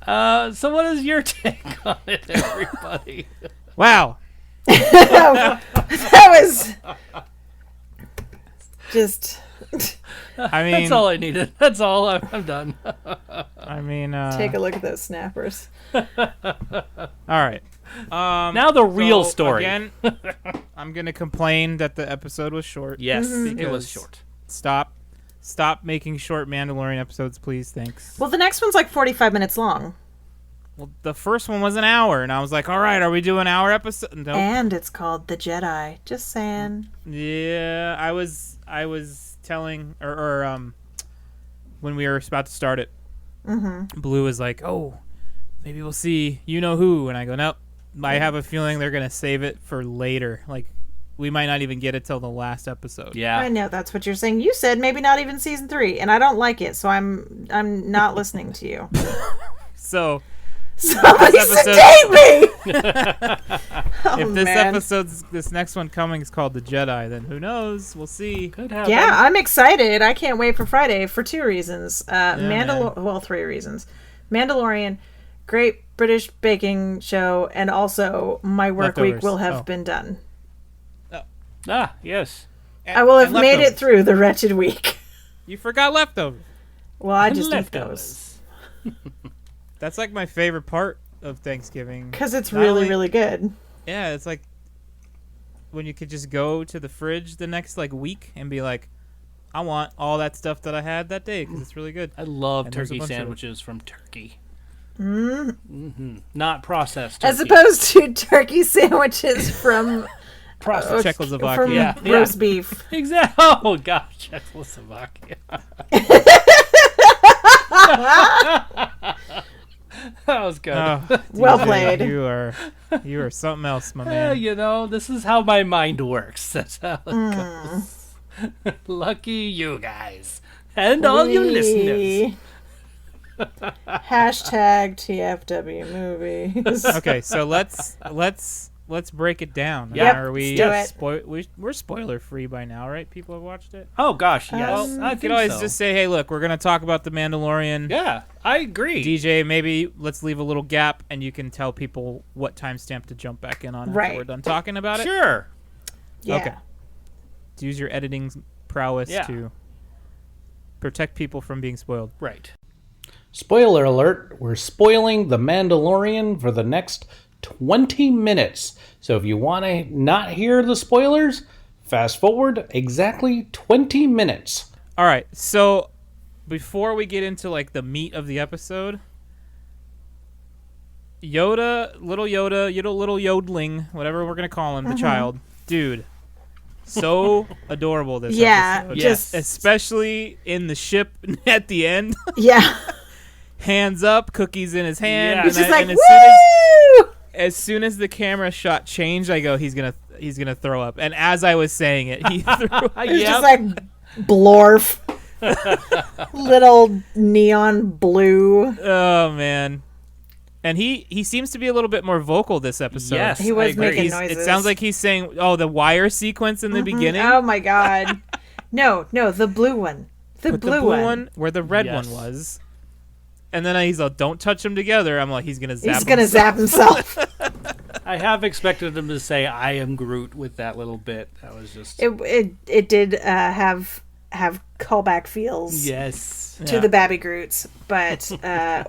So what is your take on it, everybody? Wow. That was just I mean, That's all I needed. That's all. I'm done. I mean, take a look at those snappers. all right. Now the real So, story. Again, I'm gonna complain that the episode was short. Yes, it Because was short. Stop making short Mandalorian episodes, please. Thanks. Well, the next one's like 45 minutes long. Well, the first one was an hour, and I was like, all right, are we doing hour episode? Nope. And it's called The Jedi. Just saying. Yeah, I was telling or when we were about to start it, Blue was like, "Oh, maybe we'll see you know who," and I go, "Nope, I have a feeling they're gonna save it for later. Like, we might not even get it till the last episode." Yeah. I know that's what you're saying. You said maybe not even season 3, and I don't like it, so I'm not listening to you. So Somebody episode- sedate me! if this man. this next one coming is called The Jedi, then who knows? We'll see. Could happen. Yeah, I'm excited. I can't wait for Friday for 2 reasons. man. Well, 3 reasons. Mandalorian, great British baking show, and also my work week Leftovers. will have Oh. been done. Ah, yes. I will have And made it leftovers. through the wretched week. You forgot leftovers. Well, I And just eat leftovers. those. That's like my favorite part of Thanksgiving. Because it's Not really, only- really good. Yeah, it's like when you could just go to the fridge the next like week and be like, I want all that stuff that I had that day because it's really good. I love And there's a turkey bunch of- sandwiches from Turkey. Not processed turkey. As opposed to turkey sandwiches from processed. Czechoslovakia. from Yeah. roast beef. Exactly. Oh gosh, Czechoslovakia. That was good. Oh, Well DJ, played. You are something else, my man. You know, this is how my mind works. That's how it goes. Lucky you guys and all you listeners. Hashtag TFW movies. Okay, so let's break it down. Yep, Are we let's do we're spoiler free by now, right? People have watched it. Oh gosh, yes. Um, I You think could always so. just say, "Hey, look, we're gonna talk about the Mandalorian." Yeah, I agree. DJ, maybe let's leave a little gap, and you can tell people what timestamp to jump back in on after Right. we're done talking about it. Sure. Yeah. Okay. Use your editing prowess Yeah. to protect people from being spoiled. Right. Spoiler alert, we're spoiling The Mandalorian for the next 20 minutes. So if you want to not hear the spoilers, fast forward exactly 20 minutes. All right, so before we get into like the meat of the episode, little yodeling, whatever we're gonna call him, the child, dude, so adorable this Yeah, episode. just Especially in the ship at the end, yeah. hands up, cookies in his hand. Yeah. and It's just I- like and woo. as soon as the camera shot changed, I go, he's gonna throw up. And as I was saying it, he threw up. It's just like blorf. Little neon blue. Oh man. And he seems to be a little bit more vocal this episode. Yes, He was I agree. making It noises. sounds like he's saying, "Oh, the wire sequence in the beginning." Oh my god. No, the blue one. The But blue, the blue one. one where the red Yes. one was. And then he's like, "Don't touch them together." I'm like, he's gonna zap. He's gonna himself. zap himself. I have expected him to say "I am Groot" with that little bit. That was just it did have callback feels yes. to the Babby Groots, but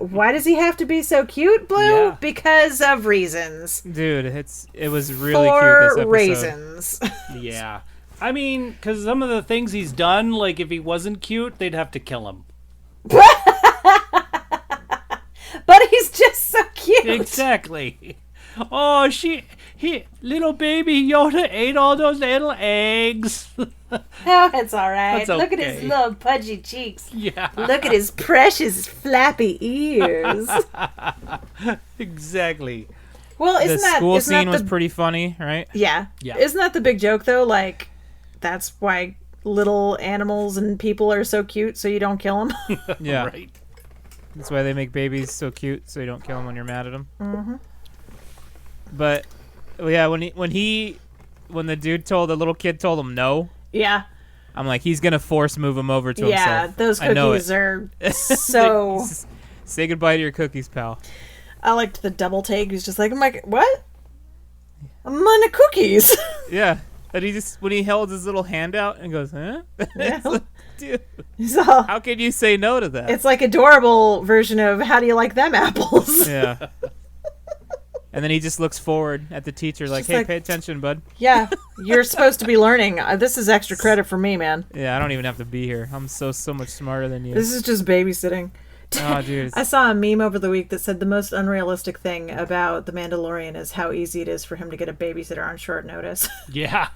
why does he have to be so cute, Blue? Yeah. Because of reasons. Dude, it was really For cute this episode. reasons. Yeah. I mean, because some of the things he's done, like if he wasn't cute, they'd have to kill him. But he's just so cute. Exactly. Oh, little baby Yoda ate all those little eggs. Oh, it's all right. That's Look at his okay. little pudgy cheeks. Yeah. Look at his precious flappy ears. Exactly. Well, The isn't that school isn't that scene was the- pretty funny, right? Yeah. Yeah. Isn't that the big joke though? Like, that's why little animals and people are so cute, so you don't kill them. Yeah. Right. That's why they make babies so cute, so you don't kill them when you're mad at them. Mm-hmm. But yeah, when the little kid told the little kid told him no, Yeah. I'm like, he's gonna force move him over to Yeah, himself. those I know cookies it. are so. Say goodbye to your cookies, pal. I liked the double take. He's just like, I'm like, what? I'm on the cookies. Yeah, and he just when he held his little hand out and goes, huh? Yeah. Like, dude, So, how can you say no to that? it's like adorable version of how do you like them apples? Yeah. And then he just looks forward at the teacher like, just hey, like- pay attention, bud. Yeah, you're supposed to be learning. This is extra credit for me, man. Yeah, I don't even have to be here. I'm so much smarter than you. This is just babysitting. Oh, dude. I saw a meme over the week that said the most unrealistic thing about The Mandalorian is how easy it is for him to get a babysitter on short notice. Yeah.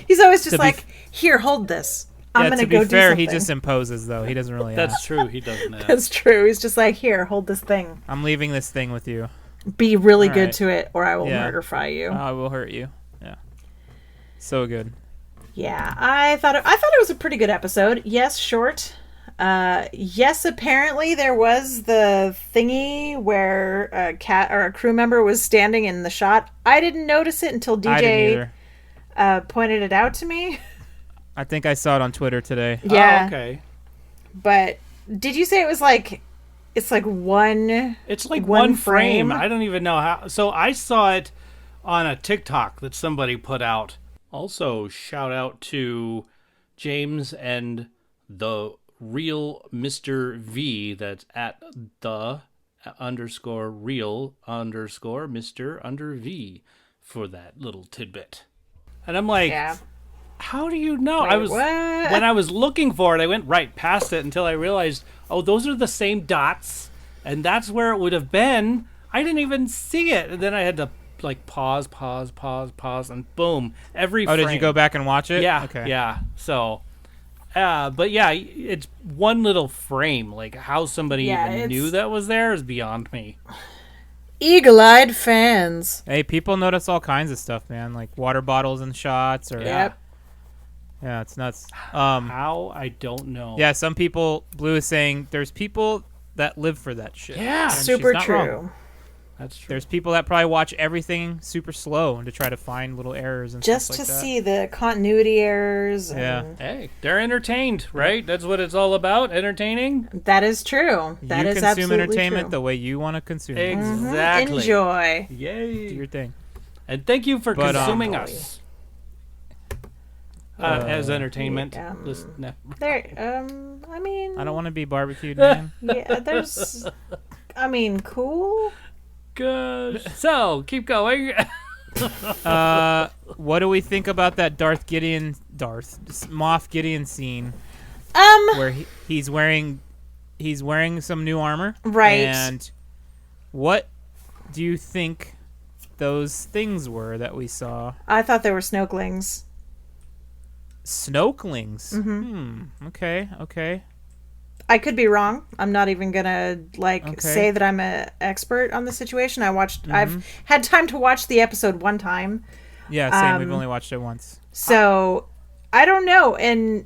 He's always just To be like, here, hold this. I'm Yeah, going to go be fair, do something. he just imposes, though. He doesn't really That's ask. true. He doesn't know. That's true. He's just like, here, hold this thing. I'm leaving this thing with you. Be really All good right. to it, or I will Yeah. murder fry you. I will hurt you. Yeah. So good. Yeah, I thought it was a pretty good episode. Yes, short. Yes, apparently there was the thingy where a cat or a crew member was standing in the shot. I didn't notice it until I didn't DJ either. pointed it out to me. I think I saw it on Twitter today. Yeah, Oh, okay. but did you say it was like it's like one? It's like One one frame. frame? I don't even know how. So I saw it on a TikTok that somebody put out. Also, shout out to James and the real Mr. V. That's at the _real _Mr. V for that little tidbit. And I'm like, Yeah. how do you know? Wait, I was what? when I was looking for it, I went right past it until I realized, oh, those are the same dots, and that's where it would have been. I didn't even see it, and then I had to like pause, and boom, every. Oh, did you frame. go back and watch it? Yeah, Okay. yeah. So, but yeah, it's one little frame. Like how somebody Yeah, even it's- knew that was there is beyond me. Eagle-eyed fans. Hey, people notice all kinds of stuff, man. Like water bottles and shots, or Yep. yeah, it's nuts. How I don't know. Yeah, some people. Blue is saying there's people that live for that shit. Yeah. And she's Super not true. wrong. That's true. There's people that probably watch everything super slow to try to find little errors and Just stuff to like that. see the continuity errors. Yeah. And Hey, they're entertained, right? That's what it's all about. Entertaining. that is true. That you is consume absolutely entertainment true. the way you want to consume it. Exactly. Enjoy. Yay. Do your thing. And thank you for But, consuming Oh, us. As entertainment. yeah, No. There. I mean. I don't want to be barbecued, man. Yeah. There's. I mean, cool. Good. So, keep going. What do we think about that Moff Gideon scene where he's wearing some new armor? Right. And what do you think those things were that we saw? I thought they were snokelings. Snokelings. Okay. I could be wrong. I'm not even gonna Okay. say that I'm an expert on the situation. I've had time to watch the episode one time, Yeah, same. We've only watched it once. so I don't know. And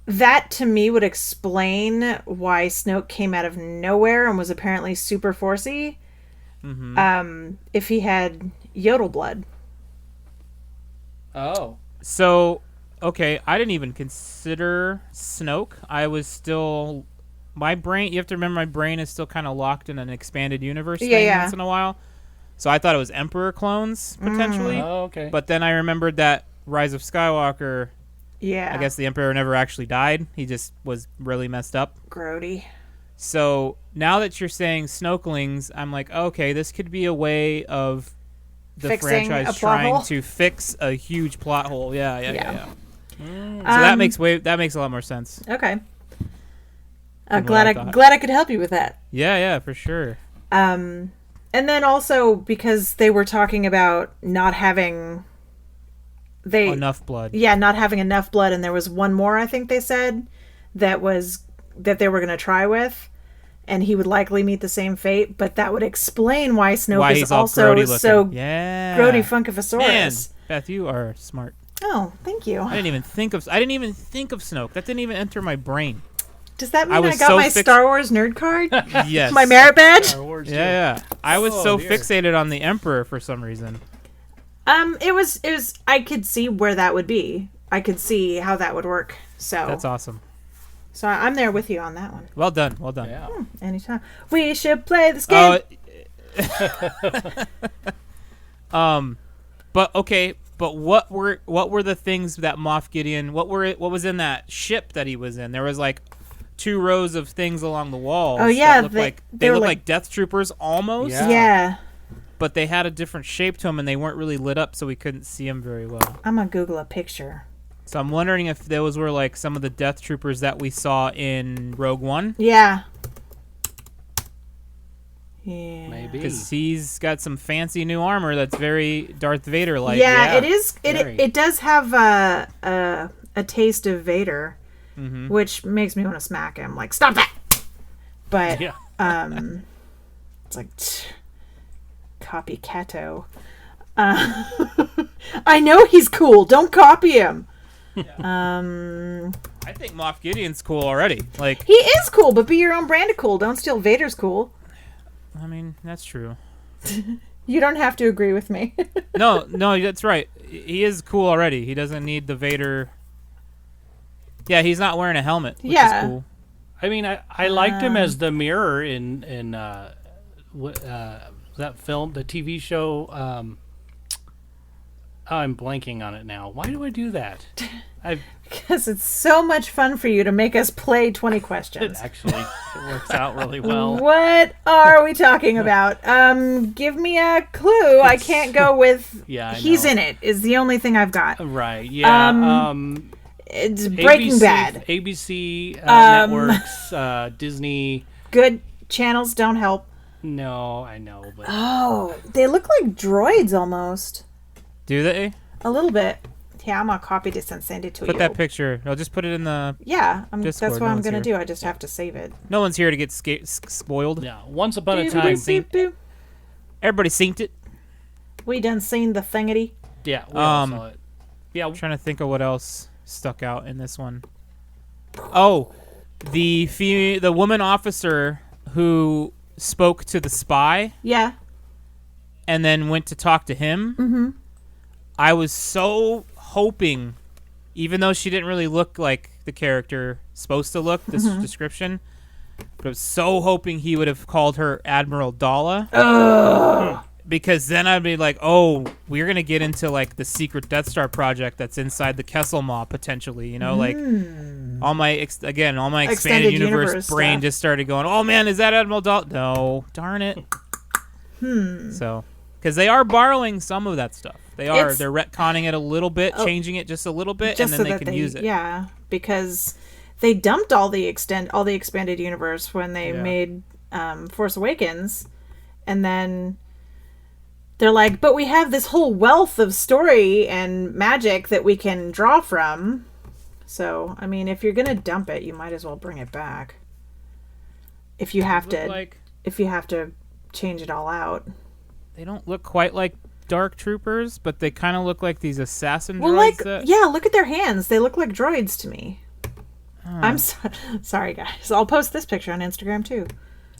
that to me would explain why Snoke came out of nowhere and was apparently super forcey. If he had yodel blood. Oh. So, okay, I didn't even consider Snoke. I was still... My brain... You have to remember my brain is still kind of locked in an expanded universe thing Yeah. once in a while. So I thought it was Emperor clones, potentially. Oh, okay. But then I remembered that Rise of Skywalker, Yeah. I guess the Emperor never actually died. He just was really messed up. Grody. So now that you're saying Snokelings, I'm like, okay, this could be a way of the Fixing franchise a plot trying hole? to fix a huge plot hole. Yeah. Yeah. So that makes a lot more sense. Okay. Than what Glad I I thought. glad I could help you with that. Yeah, for sure. And then also because they were talking about not having Enough blood. not having enough blood, and there was one more I think they said that they were going to try with, and he would likely meet the same fate, but that would explain why Snoke Why is he's all also grody looking. so Yeah. grody funkifosaurus. Man, Beth, you are smart. Oh, thank you. I didn't even think of Snoke. That didn't even enter my brain. Does that mean I I, was got so my fix- Star Wars nerd card? Yes. My merit badge? Star Wars, too. Yeah. I was Oh, so dear. fixated on the Emperor for some reason. It was I could see where that would be. I could see how that would work. So That's awesome. So I'm there with you on that one. Well done. Well done. Yeah. Anytime. We should play this game. But okay. But what were the things that Moff Gideon? What was in that ship that he was in? There was like 2 rows of things along the walls. Oh, yeah, that they they were look like- like Death Troopers almost. Yeah. Yeah. But they had a different shape to them, and they weren't really lit up, so we couldn't see them very well. I'm gonna Google a picture. So I'm wondering if those were like some of the Death Troopers that we saw in Rogue One, Yeah. Yeah. Maybe. because he's got some fancy new armor that's very Darth Vader like. Yeah, yeah, it is. very. It does have a taste of Vader, Mm-hmm. which makes me want to smack him. Like, stop that! But Yeah. it's like copycato. I know he's cool. Don't copy him. I think Moff Gideon's cool already. Like, He is cool, but be your own brand of cool. Don't steal Vader's cool. I mean, that's true. You don't have to agree with me. No, that's right. He is cool already. He doesn't need the Vader. Yeah, he's not wearing a helmet, which Yeah. is cool. I mean, I liked him as the mirror in that film, the TV show. I'm blanking on it now. Why do I do that? Because it's so much fun for you to make us play 20 questions. Actually, it works out really well. What are we talking about? Give me a clue. I can't go with Yeah, I he's know. in it is the only thing I've got. Right? Yeah. It's Breaking ABC, Bad. ABC networks, Disney. Good channels don't help. No, I know, but Oh, they look like droids almost. Do they? A little bit. Yeah, I'm gonna copy this and send it to Put you. that picture. I'll just put it in the. Yeah, Discord, that's what no I'm one's gonna here. do. I just have to save it. No one's here to get spoiled. yeah. Once upon a Boop, time, boop, boop, boop. Everybody synced it. We done seen the thingity. yeah, we all saw it. Yeah, I'm trying to think of what else stuck out in this one. Oh, the woman officer who spoke to the spy Yeah. and then went to talk to him. Mm-hmm. I was so hoping, even though she didn't really look like the character supposed to look, this description, but I was so hoping he would have called her Admiral Dala. Because then I'd be like, oh, we're going to get into like the secret Death Star project that's inside the Kessel Maw potentially, you know, like all my expanded universe brain stuff. just started going, oh man, is that Admiral Dala? No, darn it. So, because they are borrowing some of that stuff. They're retconning it a little bit, changing it just a little bit, and then they can use it. Yeah, because they dumped all the expanded universe when they made Force Awakens, and then they're like, but we have this whole wealth of story and magic that we can draw from. So, I mean, if you're gonna dump it, you might as well bring it back. If you have to change it all out. They don't look quite like Dark Troopers, but they kind of look like these assassin Well, droids. look at their hands. They look like droids to me. I'm sorry, guys. I'll post this picture on Instagram too.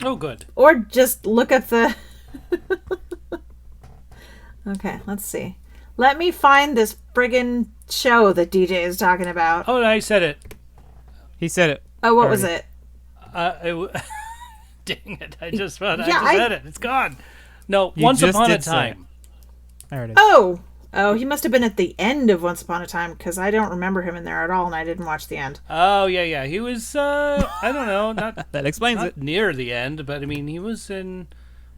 Oh, good. Or just look at the... Okay, let's see. Let me find this friggin' show that DJ is talking about. Oh, I said it. He said it. Oh, what was it? Dang it! I just said it. It's gone. No, You Once just Upon a did say Time. There it is. Oh, he must have been at the end of Once Upon a Time, because I don't remember him in there at all, and I didn't watch the end. Oh yeah. He was. I don't know. Not That explains not it. near the end, but I mean, he was in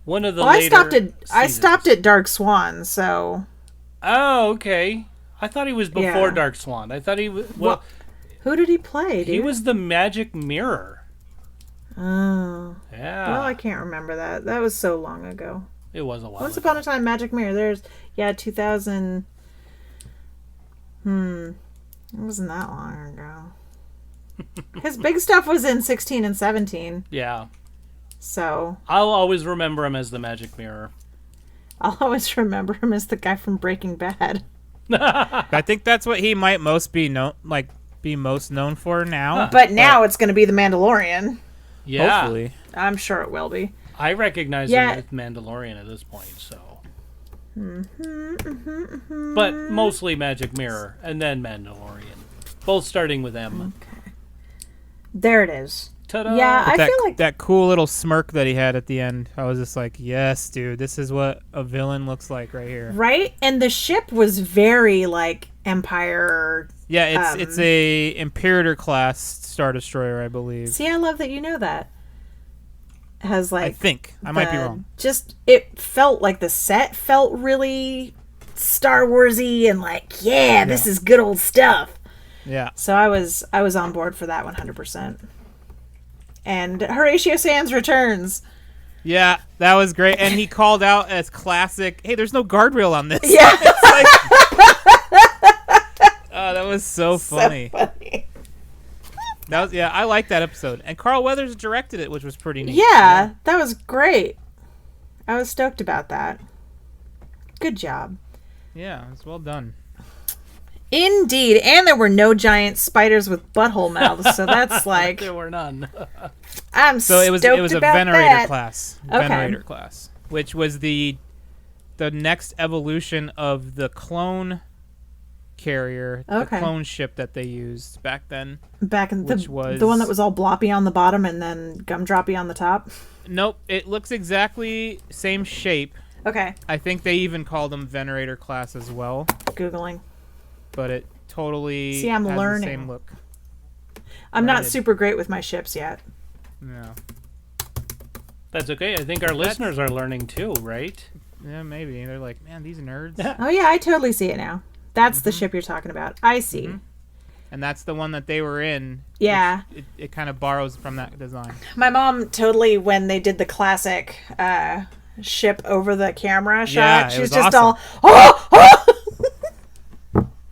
one of the. Well, I later stopped seasons. at Dark Swan, so... Oh, okay. I thought he was before Yeah. Dark Swan. I thought he was. Well, Who did he play, dude? he was the Magic Mirror. Oh. Yeah. Well, I can't remember that. That was so long ago. It was a while. Once ago. Upon a Time, Magic Mirror. 2000. It wasn't that long ago. His big stuff was in 16 and 17. Yeah. So I'll always remember him as the Magic Mirror. I'll always remember him as the guy from Breaking Bad. I think that's what he might most known for now. But now it's going to be The Mandalorian. Yeah. Hopefully. I'm sure it will be. I recognize Yeah. him as Mandalorian at this point, so. But mostly Magic Mirror, and then Mandalorian. Both starting with M. Okay. There it is. Ta-da! Yeah, I that, feel like that cool little smirk that he had at the end. I was just like, yes, dude, this is what a villain looks like right here. right, and the ship was very like Empire. Yeah, it's a Imperator class Star Destroyer, I believe. See, I love that you know that. Has like I think I might be wrong. Just it felt like the set felt really Star Warsy and like, yeah, this is good old stuff. Yeah. So I was on board for that 100%. And Horatio Sands returns. Yeah, that was great. And he called out as classic, hey, there's no guardrail on this. Yeah. Oh, that was so funny. So funny. That was I like that episode. And Carl Weathers directed it, which was pretty neat. Yeah, that was great. I was stoked about that. Good job. Yeah, it was well done. Indeed. And there were no giant spiders with butthole mouths, so that's like There were none. I'm So it was a about venerator that. class. Okay. Venerator class. Which was the next evolution of the clone carrier, Okay. the clone ship that they used back then. Back in Which was- the one that was all bloppy on the bottom and then gumdroppy on the top. Nope, it looks exactly same shape. Okay. I think they even called them venerator class as well, Googling. but it totally See, I'm has learning. the same look. I'm not Right. super great with my ships yet. Yeah. That's okay. I think our listeners are learning too, right? Yeah, maybe. They're like, man, these nerds. Oh yeah, I totally see it now. That's the ship you're talking about. I see. And that's the one that they were in. Yeah. It kind of borrows from that design. My mom totally, when they did the classic ship over the camera shot, Yeah, it she was was just awesome. all,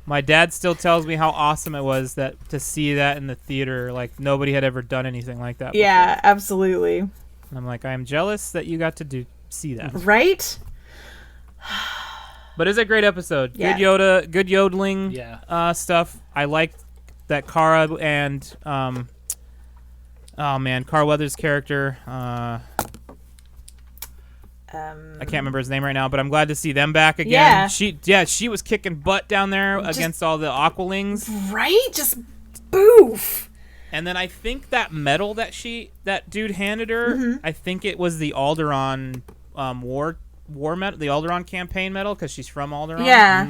My dad still tells me how awesome it was to see that in the theater. Like, nobody had ever done anything like that before. yeah, absolutely. And I'm like, I am jealous that you got to see that. Right? But it's a great episode. Yeah. Good Yoda, good yodeling Yeah. stuff. I liked that Kara and Carl Weathers' character. I can't remember his name right now, but I'm glad to see them back again. Yeah. She was kicking butt down there against all the Aqualings. Right? Just boof. And then I think that medal that dude handed her, I think it was the Alderaan war medal, the Alderaan campaign medal, because she's from Alderaan. Yeah.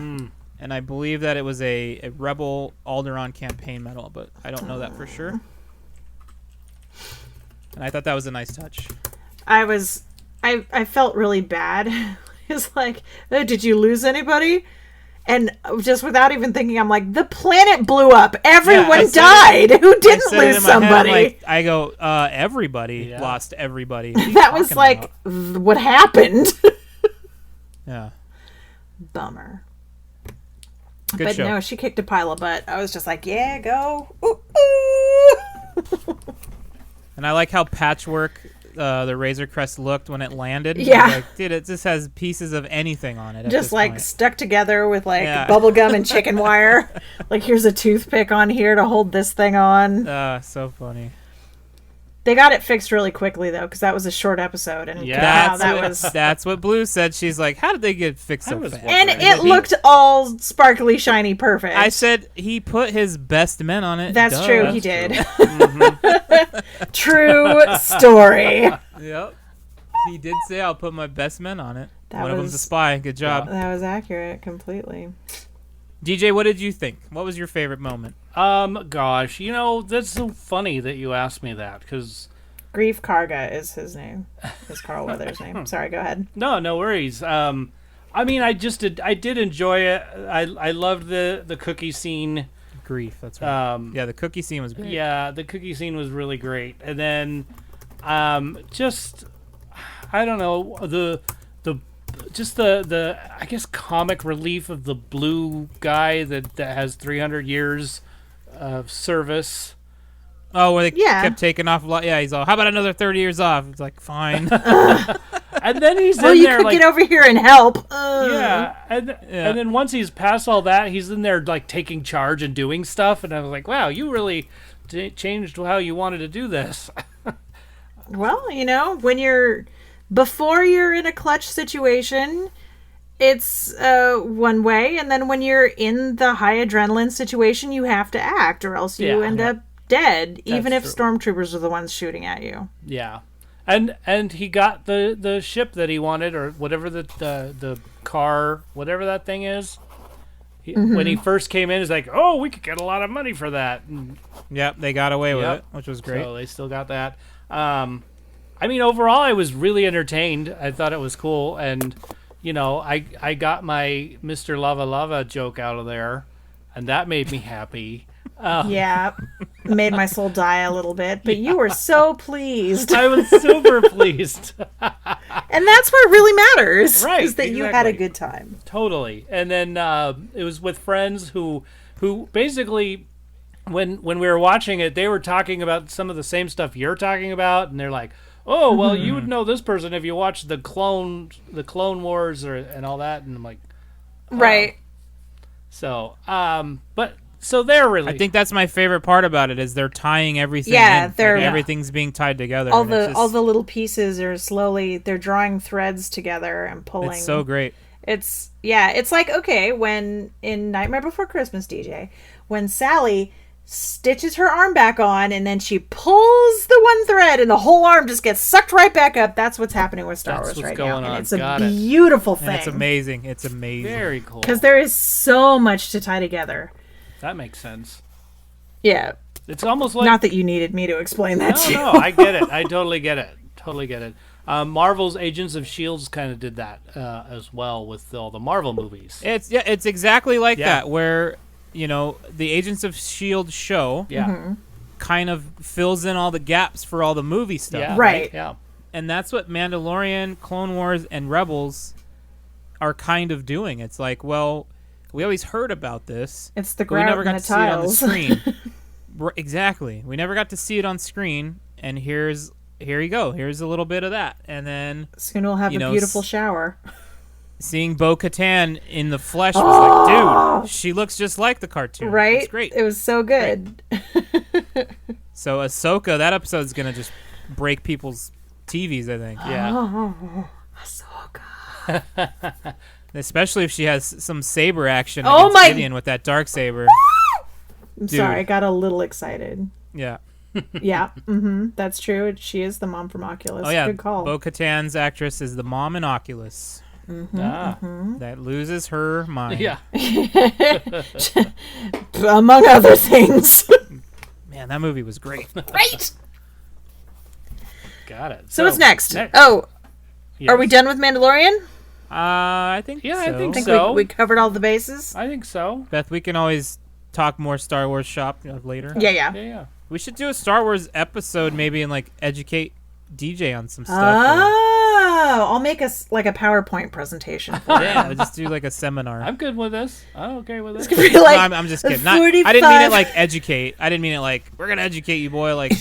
And I believe that it was a rebel Alderaan campaign medal, but I don't know that for sure. And I thought that was a nice touch. I felt really bad. It's like, oh, did you lose anybody? And just without even thinking, I'm like, the planet blew up. Everyone died. Who didn't lose somebody? I go, everybody Yeah. lost everybody. What are you That was talking like about? what happened. Yeah. Bummer. Good But show. no, she kicked a pile of butt. I was just like, yeah, go. Ooh, ooh. And I like how patchwork the Razor Crest looked when it landed. Yeah. Like, dude, it just has pieces of anything on it. At Just this like point. stuck together with like Yeah. bubble gum and chicken wire. Like, here's a toothpick on here to hold this thing on. So funny. They got it fixed really quickly though, because that was a short episode, and Yeah. wow, that was. That's what Blue said. She's like, how did they get fixed so was fast? And wondering. it looked all sparkly, shiny, perfect. I said he put his best men on it. That's Duh. true. He did. True story. Yep. He did say, I'll put my best men on it. That One of them's a was- spy. Good job. That was accurate completely. DJ, what did you think? What was your favorite moment? Gosh, that's so funny that you asked me that, because Grief Karga is his name. Is Carl Weathers' name. Sorry, go ahead. no worries. I mean, I did enjoy it. I loved the cookie scene. Grief. That's right. Yeah, The cookie scene was great. the cookie scene was really great, and then just I don't know the I guess comic relief of the blue guy that has 300 years of service. Oh, where they Yeah. kept taking off. Yeah, he's all, how about another 30 years off? It's like, fine. And then he's Well, in you there could like get over here and help. yeah, and then once he's past all that, he's in there like taking charge and doing stuff, and I was like, wow, you really changed how you wanted to do this. Well, when before you're in a clutch situation, it's one way, and then when you're in the high adrenaline situation, you have to act, or else you end up dead, even if true. stormtroopers are the ones shooting at you. Yeah. And he got the ship that he wanted, or whatever the car, whatever that thing is. When he first came in, he's like, "Oh, we could get a lot of money for that." And, Yep, they got away with it, which was great. so they still got that. I mean, overall, I was really entertained. I thought it was cool, and I got my Mr. Lava Lava joke out of there, and that made me happy. Yeah, made my soul die a little bit, but you were so pleased. I was super pleased. And that's what really matters, Right, is that you had a exactly. good time. Totally. And then it was with friends who basically, when we were watching it, they were talking about some of the same stuff you're talking about, and they're like, "Oh, well, you would know this person if you watched the Clone Wars and all that." And I'm like, Right. so, so they're really. I think that's my favorite part about it is they're tying everything. Yeah, in. they're- Like, everything's being tied together. all and it's the just- little pieces are they're drawing threads together and pulling. It's so great. It's like, okay, when in Nightmare Before Christmas, DJ, when Sally stitches her arm back on and then she pulls the one thread and the whole arm just gets sucked right back up. That's what's happening with Star That's Wars what's right going now. on. And it's a Got it. beautiful And thing. it's amazing. It's amazing. very cool. Because there is so much to tie together. That makes sense. Yeah. It's almost like Not that you needed me to explain that to you. No, I get it. I totally get it. Totally get it. Marvel's Agents of S.H.I.E.L.D. kind of did that as well with all the Marvel movies. It's exactly like Yeah. that where the Agents of S.H.I.E.L.D. show Yeah. kind of fills in all the gaps for all the movie stuff. Yeah. Right. Yeah. And that's what Mandalorian, Clone Wars, and Rebels are kind of doing. It's like, well, we always heard about this. It's the but we never grout got and to the see it on the tiles. screen. Exactly. We never got to see it on screen, and here you go. Here's a little bit of that. And then Soon we'll have a beautiful shower. seeing Bo-Katan in the flesh was like, dude, she looks just like the cartoon. Right? It's great. It was so good. So Ahsoka, that episode's going to just break people's TVs, I think. Yeah. Ahsoka. Especially if she has some saber action Oh against my- Gideon with that dark saber. I'm sorry, I got a little excited. Yeah. Yeah, that's true. She is the mom from Oculus. Oh, yeah. Good call. Bo-Katan's actress is the mom in Oculus that loses her mind. Yeah. Among other things. Man, that movie was great. Right. Got it. So what's next? Oh, are we done with Mandalorian? I think Yeah, so. I think I think so. we covered all the bases. I think so. Beth, we can always talk more Star Wars shop later. Yeah, yeah. Yeah, yeah. We should do a Star Wars episode maybe and like educate DJ on some stuff. Oh, I'll make us like a PowerPoint presentation for it. Yeah, we'll just do like a seminar. I'm good with this. I'm okay with this. Be No, like I'm just kidding. I didn't mean 45 it like educate. I didn't mean it like we're gonna educate you, boy. Like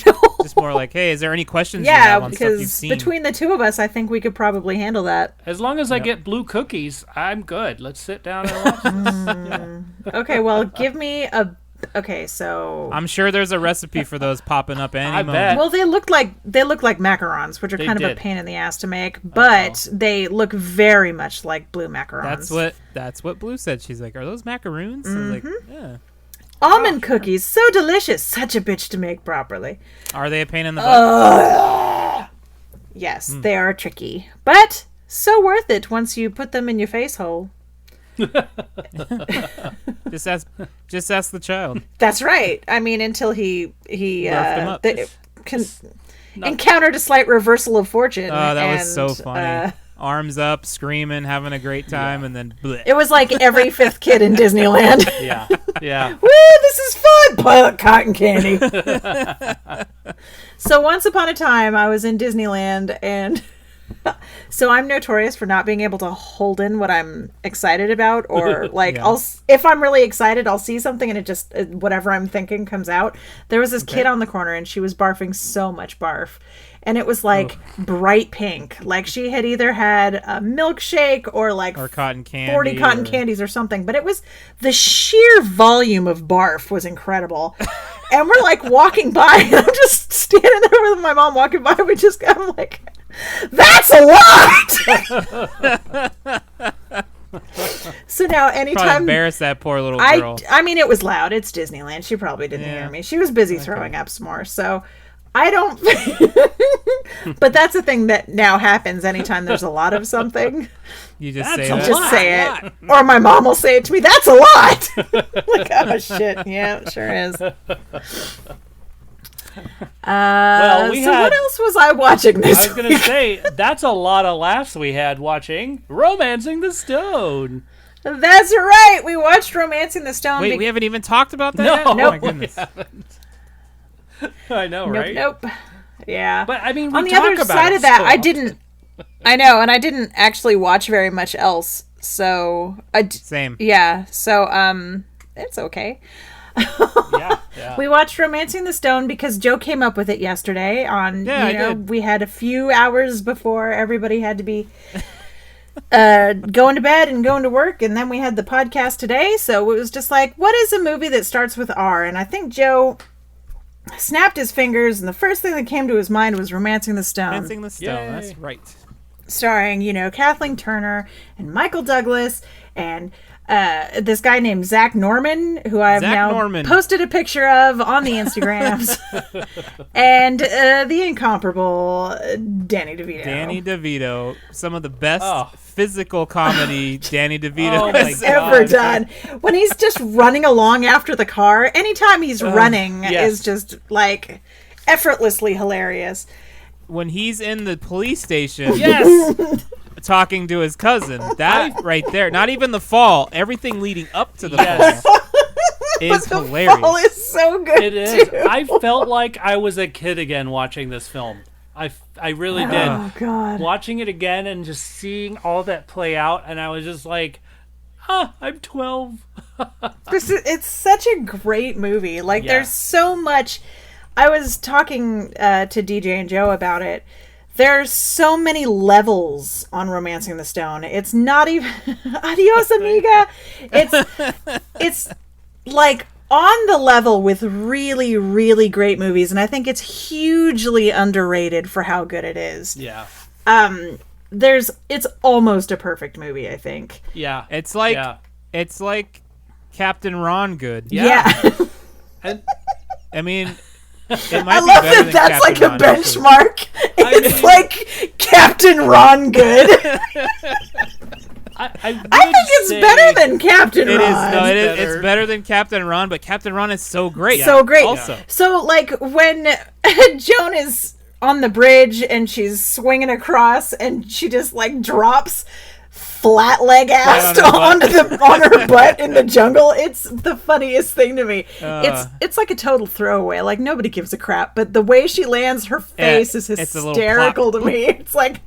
just more like, hey, is there any questions you Yeah, have on stuff you've because seen? between the two of us, I think we could probably handle that. As long as I get blue cookies, I'm good. Let's sit down and watch this. Okay, well, give me a. Okay, so I'm sure there's a recipe for those popping up any I moment. bet. well, they look like macarons, which are They kind of did. a pain in the ass to make, but they look very much like blue macarons. That's what Blue said. She's like, are those macaroons? I was like, Mm-hmm. yeah. Almond cookies, so delicious, such a bitch to make properly. Are they a pain in the butt? Yes, they are tricky, but so worth it once you put them in your face hole. Just ask the child. That's right. I mean, until he Roughed him up. Encountered a slight reversal of fortune. Oh, that was and, so funny. Arms up, screaming, having a great time, and then bleh. It was like every fifth kid in Disneyland. Yeah. Yeah. Woo, this is fun! Pile of cotton candy. So once upon a time, I was in Disneyland, and so I'm notorious for not being able to hold in what I'm excited about, or like Yeah. if I'm really excited, I'll see something and it just whatever I'm thinking comes out. There was this kid on the corner, and she was barfing so much barf. And it was like bright pink. Like she had either had a milkshake or like Or cotton candy. 40 cotton candies or something. But it was the sheer volume of barf was incredible. And we're like walking by, and I'm just standing there with my mom walking by. I'm like, that's a lot. now Probably anytime embarrass that poor little girl. I mean, it was loud. It's Disneyland. She probably didn't hear me. She was busy throwing up s'mores. So I don't. But that's a thing that now happens anytime there's a lot of something. You just That's say a that. Just say it. Or my mom will say it to me. That's a lot. Like, oh, shit. Yeah, it sure is. Well, we so had- what else was I watching this I was going to say, that's a lot of laughs we had watching Romancing the Stone. That's right. We watched Romancing the Stone. Wait, we haven't even talked about that No, yet? Oh, Nope. my goodness. I know, right? Nope. Yeah. But, I mean, we on the talk other about side it of that, so I didn't. I know, and I didn't actually watch very much else. So Same. yeah. So it's okay. Yeah. We watched Romancing the Stone because Joe came up with it yesterday. I did. We had a few hours before everybody had to be going to bed and going to work, and then we had the podcast today. So it was just like, what is a movie that starts with R? And I think Joe snapped his fingers, and the first thing that came to his mind was Romancing the Stone. Romancing the Stone. Yay. That's right. Starring, Kathleen Turner and Michael Douglas and this guy named Zach Norman, who I have Zach now Norman. posted a picture of on the Instagrams, and the incomparable Danny DeVito. Danny DeVito. Some of the best Oh. physical comedy Danny DeVito Oh my has God. ever done. When he's just running along after the car, anytime he's running yes. is just like effortlessly hilarious. When he's in the police station Yes. talking to his cousin, that right there, not even the fall, everything leading up to the Yes. fall is The hilarious. fall is so good. It is. too. I felt like I was a kid again watching this film. I really did. Oh God. Watching it again and just seeing all that play out, and I was just like, I'm 12. It's such a great movie. Like, Yeah. there's so much. I was talking to DJ and Joe about it. There's so many levels on Romancing the Stone. It's not even Adios Amiga. It's like on the level with really, really great movies, and I think it's hugely underrated for how good it is. Yeah. It's almost a perfect movie, I think. Yeah. It's like Yeah. it's like Captain Ron good. Yeah. And I mean, it I might be love better that than that's Captain like a Ron, actually. benchmark. It's like Captain Ron good. I I think it's say- better than Captain It Ron. is. No, it is. better. It's better than Captain Ron, but Captain Ron is so great. So great. Also, So, like, when Joan is on the bridge and she's swinging across and she just, like, drops flat leg ass on her on her butt in the jungle, it's the funniest thing to me. It's like a total throwaway. Like, nobody gives a crap. But the way she lands, her face is it's a little hysterical to me. It's like,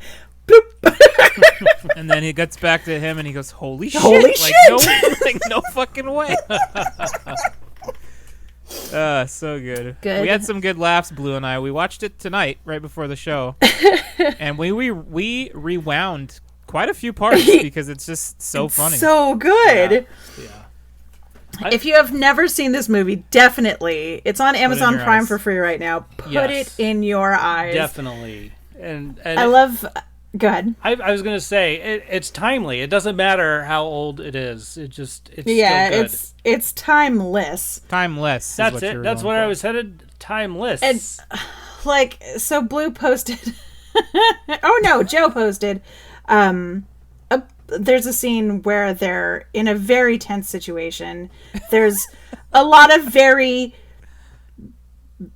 bloop. and then he gets back to him and he goes, "Holy shit! Holy like, shit!" No, like no fucking way." So good. Good. We had some good laughs, Blue and I. We watched it tonight, right before the show, and we rewound quite a few parts because it's just so funny. So good. Yeah. If you have never seen this movie, definitely. It's on Amazon your Prime eyes. for free right now. Put Yes. it in your eyes. Definitely. And I love... Go ahead. I was going to say, it's timely. It doesn't matter how old it is. It's Yeah, still good. it's timeless. Timeless. is That's what you it. were That's going what I for. was headed. Timeless. And, like, so Blue posted... oh, no, Joe posted... there's a scene where they're in a very tense situation. There's a lot of very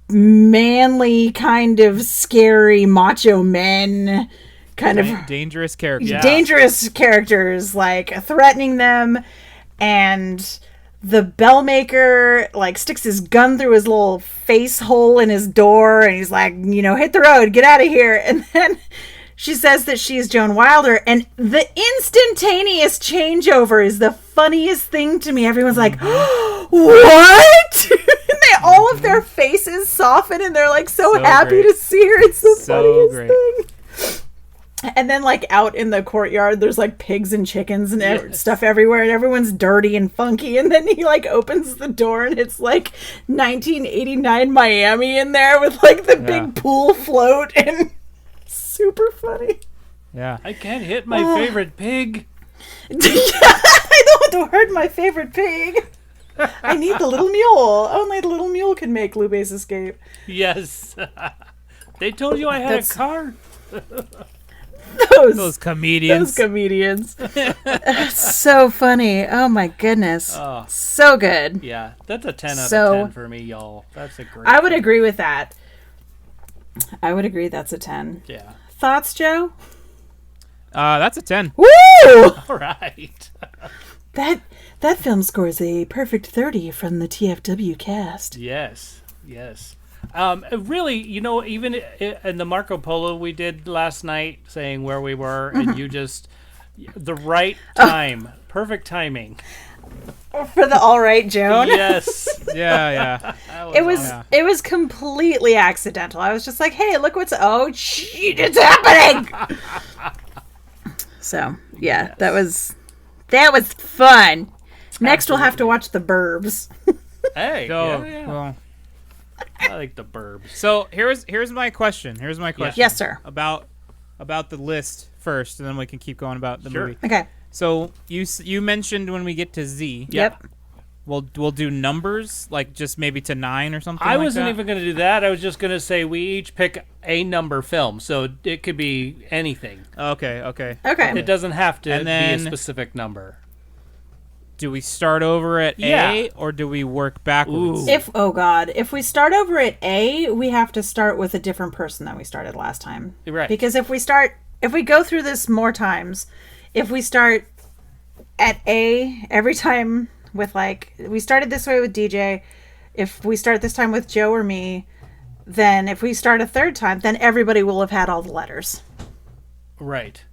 manly, kind of scary macho men, kind of dangerous character. Yeah. dangerous characters, like threatening them, and the bellmaker like sticks his gun through his little face hole in his door, and he's like, hit the road, get out of here. And then she says that she's Joan Wilder, and the instantaneous changeover is the funniest thing to me. Everyone's like, what? And all of their faces soften, and they're like so happy great. to see her. It's the So funniest great. thing. And then, like, out in the courtyard, there's, like, pigs and chickens and stuff everywhere, and everyone's dirty and funky. And then he, like, opens the door, and it's, like, 1989 Miami in there with, like, the big pool float, and super funny. Yeah. I can't hit my favorite pig. I don't want to hurt my favorite pig. I need the little mule. Only the little mule can make Lube's escape. Yes. They told you I had a car? Those comedians. Those comedians. It's so funny. Oh my goodness. Oh. So good. Yeah, that's a 10 out So- of 10 for me, y'all. That's a great I would film. agree with that. I would agree that's a 10. Yeah. Thoughts, Joe? That's a 10. Woo! All right. That film scores a perfect 30 from the TFW cast. Yes. Yes. Really, even in the Marco Polo we did last night, saying where we were, and you just the right time, perfect timing. For the All Right Joan. Yes, Yeah. It was completely accidental. I was just like, "Hey, look what's shit, it's happening." So, yeah, that was fun. Next we'll have to watch The Burbs. Hey, So, yeah. well, I like the Burbs. so here's my question. Yes, sir. About the list first, and then we can keep going about the Sure. movie. Okay. So you mentioned when we get to Z, Yep. we'll do numbers, like just maybe to 9 or something. I like wasn't that? even going to do that. I was just going to say we each pick a number film, so it could be anything. Okay. Okay. It doesn't have to And be a then- specific number. Do we start over at Yeah. A, or do we work backwards? Ooh. If we start over at A, we have to start with a different person than we started last time. Right. Because if we go through this more times, if we start at A every time with we started this way with DJ, if we start this time with Joe or me, then if we start a third time, then everybody will have had all the letters. Right.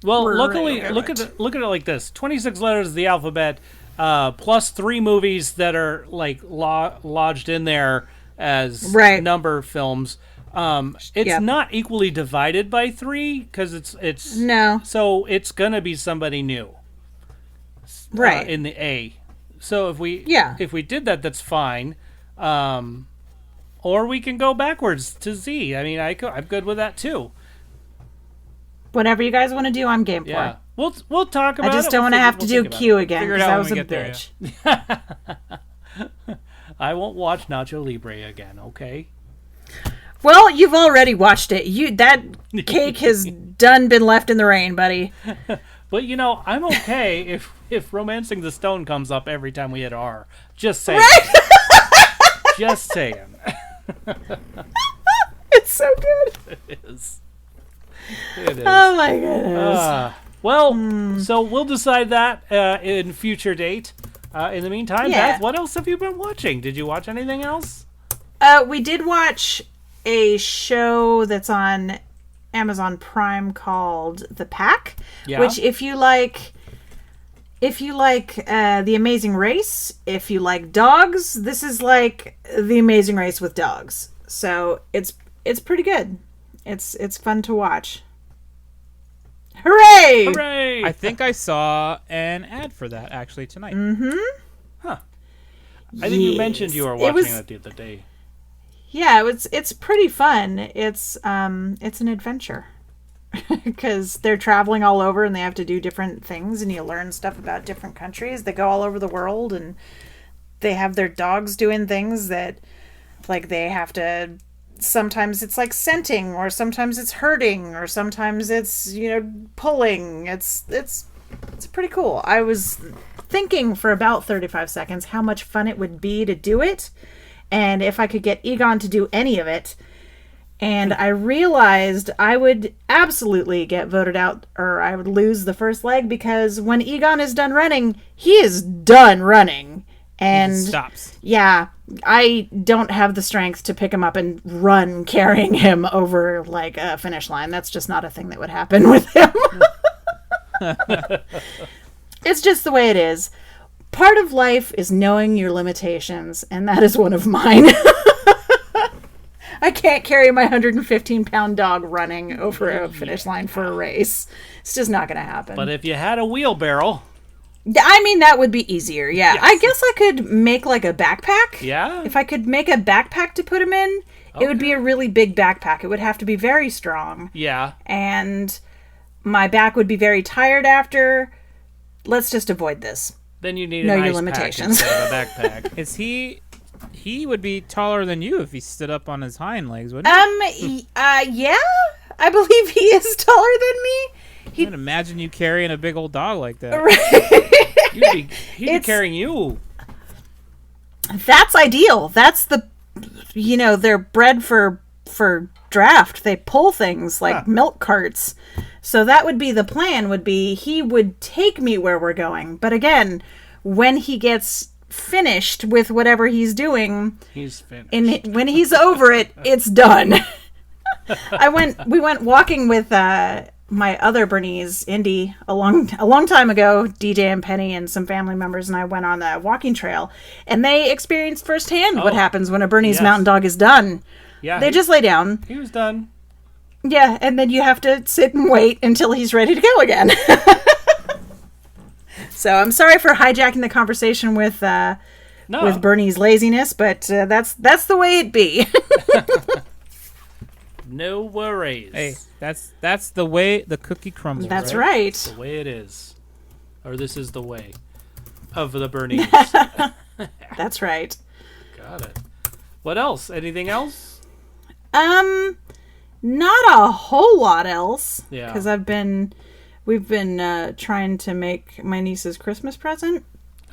Well, Right, luckily, okay, look right. at it like this: 26 letters of the alphabet, plus 3 movies that are lodged in there as Right. number films. It's Yep. not equally divided by 3 because it's No. So it's gonna be somebody new, Right. in the A. So if we did that, that's fine. Or we can go backwards to Z. I mean, I'm good with that too. Whatever you guys want to do, I'm game for. Yeah, we'll talk about I it. just don't want to have to do Q again Figure it because out I when was we a get there, bitch. I won't watch Nacho Libre again, okay? Well, you've already watched it. That cake has been left in the rain, buddy. But I'm okay if Romancing the Stone comes up every time we hit R. Just saying. Just saying. It's so good. It is. It is. Oh my goodness. Well, so we'll decide that in future date. In the meantime, Yeah. Beth, what else have you been watching? Did you watch anything else? We did watch a show that's on Amazon Prime called The Pack, Yeah. which if you like The Amazing Race, if you like dogs, this is like The Amazing Race with dogs. So it's pretty good. It's fun to watch. Hooray! Hooray! I think I saw an ad for that actually tonight. I think you mentioned you were watching was- that the other day. Yeah, it's pretty fun. It's an adventure because they're traveling all over and they have to do different things, and you learn stuff about different countries. They go all over the world, and they have their dogs doing things that, like, they have to. Sometimes it's like scenting, or sometimes it's herding, or sometimes it's pulling. It's pretty cool. I was thinking for about 35 seconds how much fun it would be to do it, and if I could get Egon to do any of it. And I realized I would absolutely get voted out, or I would lose the first leg, because when Egon is done running, he is done running. And Stops. yeah, I don't have the strength to pick him up and run carrying him over like a finish line. That's just not a thing that would happen with him. It's just the way it is. Part of life is knowing your limitations, and that is one of mine. I can't carry my 115-pound dog running over a finish line for a race. It's just not going to happen. But if you had a wheelbarrow, I mean, that would be easier, yeah. I guess I could make like a backpack. yeah, If I could make a backpack to put him in, it would be a really big backpack. It would have to be very strong. yeah, And my back would be very tired after. let's just avoid this. Then you need Know an your ice limitations. pack instead of a backpack. Is he would be taller than you if he stood up on his hind legs, wouldn't he? Yeah, I believe he is taller than me. I can imagine you carrying a big old dog like that. He'd be carrying you. That's ideal. That's they're bred for draft. They pull things like milk carts. So that would be the plan, would be he would take me where we're going. But again, when he gets finished with whatever he's doing, he's finished. When he's over it, it's done. We went walking with my other Bernese, Indy, a long time ago. DJ and Penny and some family members and I went on the walking trail, and they experienced firsthand what happens when a Bernese mountain dog is done. Yeah, they just lay down. He was done. Yeah, and then you have to sit and wait until he's ready to go again. So I'm sorry for hijacking the conversation with Bernie's laziness, but that's the way it be. No worries. Hey, that's the way the cookie crumbles. That's right. The way it is, or this is the way of the Bernese. That's right. Got it. What else? Anything else? Not a whole lot else. Yeah. Because we've been trying to make my niece's Christmas present.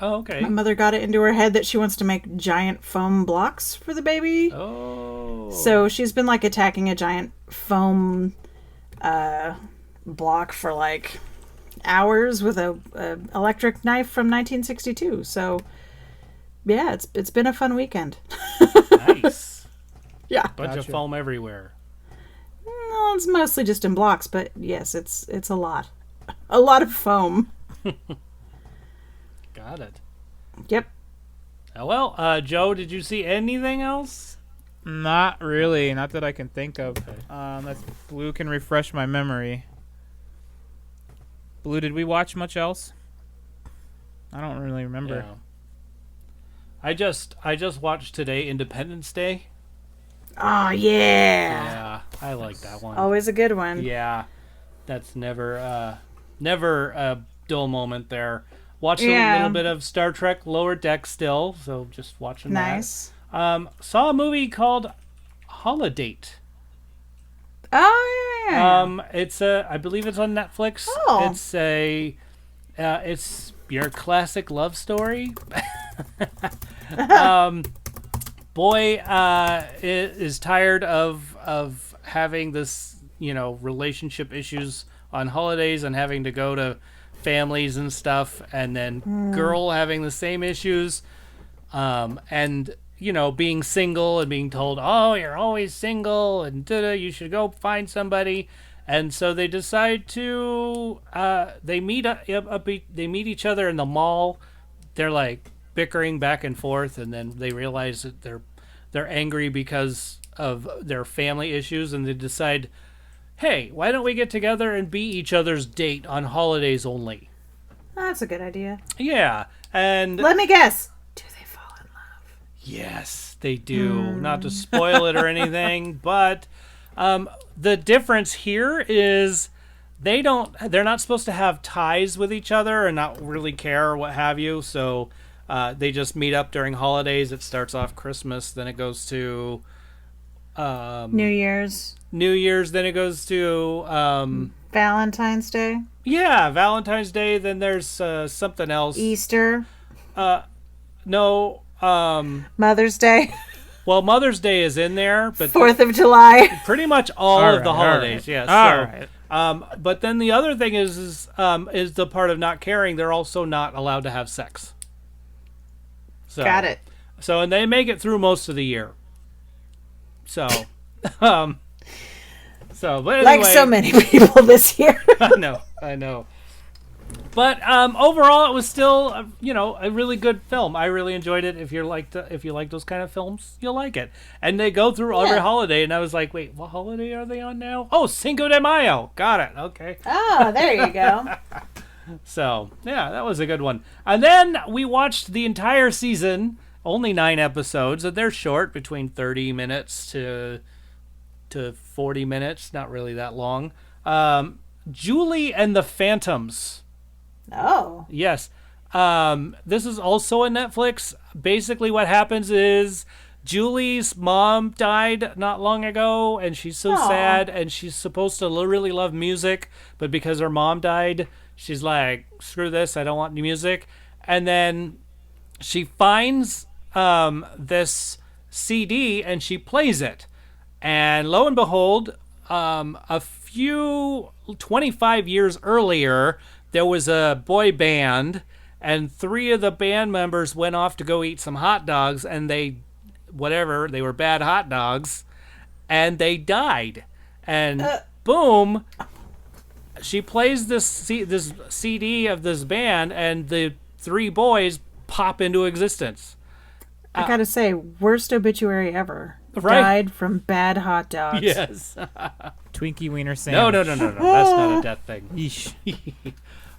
Oh, okay. My mother got it into her head that she wants to make giant foam blocks for the baby. Oh. So she's been like attacking a giant foam block for like hours with a electric knife from 1962. So yeah, it's been a fun weekend. Nice. Yeah. Bunch of foam everywhere. Well, it's mostly just in blocks, but yes, it's a lot. A lot of foam. Got it. Yep. Well, Joe, did you see anything else? Not really. Not that I can think of. That's Blue can refresh my memory. Blue, did we watch much else? I don't really remember. Yeah. I just watched today Independence Day. Oh, yeah. Yeah, I like that one. Always a good one. Yeah, that's never a dull moment there. Watched a little bit of Star Trek Lower Deck still, so just watching Nice. that. Saw a movie called Holidate. Oh, yeah. It's I believe it's on Netflix. Oh. It's your classic love story. Boy is tired of having this, relationship issues on holidays and having to go to families and stuff, and then girl having the same issues, and being single and being told, oh, you're always single and you should go find somebody. And so they decide to they meet each other in the mall. They're like bickering back and forth, and then they realize that they're angry because of their family issues, and they decide, hey, why don't we get together and be each other's date on holidays only? That's a good idea. Yeah, and Let me guess. Do they fall in love? yes, they do. Not to spoil it or anything, but the difference here is they're not supposed to have ties with each other and not really care or what have you. So they just meet up during holidays. It starts off Christmas, then it goes to New Year's. Then it goes to Valentine's Day. yeah, Valentine's Day. Then there's something else. Easter. No. Mother's Day. Well, Mother's Day is in there, but 4th of July. pretty much all of the holidays. Yes. All right. But then the other thing is the part of not caring. They're also not allowed to have sex. So, Got it. So, and they make it through most of the year. So, but anyway, Like so many people this year. I know. But overall, it was still, a really good film. I really enjoyed it. If you like those kind of films, you'll like it. And they go through every holiday, and I was like, wait, what holiday are they on now? Oh, Cinco de Mayo. Got it. Okay. Oh, there you go. So, yeah, that was a good one. And then we watched the entire season, only 9 episodes, and they're short, between 30 minutes to 40 minutes, not really that long. Julie and the Phantoms. Oh. Yes. This is also a Netflix. Basically, what happens is Julie's mom died not long ago, and she's so Aw. sad, and she's supposed to really love music, but because her mom died, she's like, screw this, I don't want any music. And then she finds this CD, and she plays it. And lo and behold, a few 25 years earlier, there was a boy band, and 3 of the band members went off to go eat some hot dogs, and they were bad hot dogs, and they died. And boom, she plays this CD of this band, and the 3 boys pop into existence. I gotta say, worst obituary ever. Right. Died from bad hot dogs. Yes. Twinkie wiener No. sandwich. That's not a death thing. Yeesh.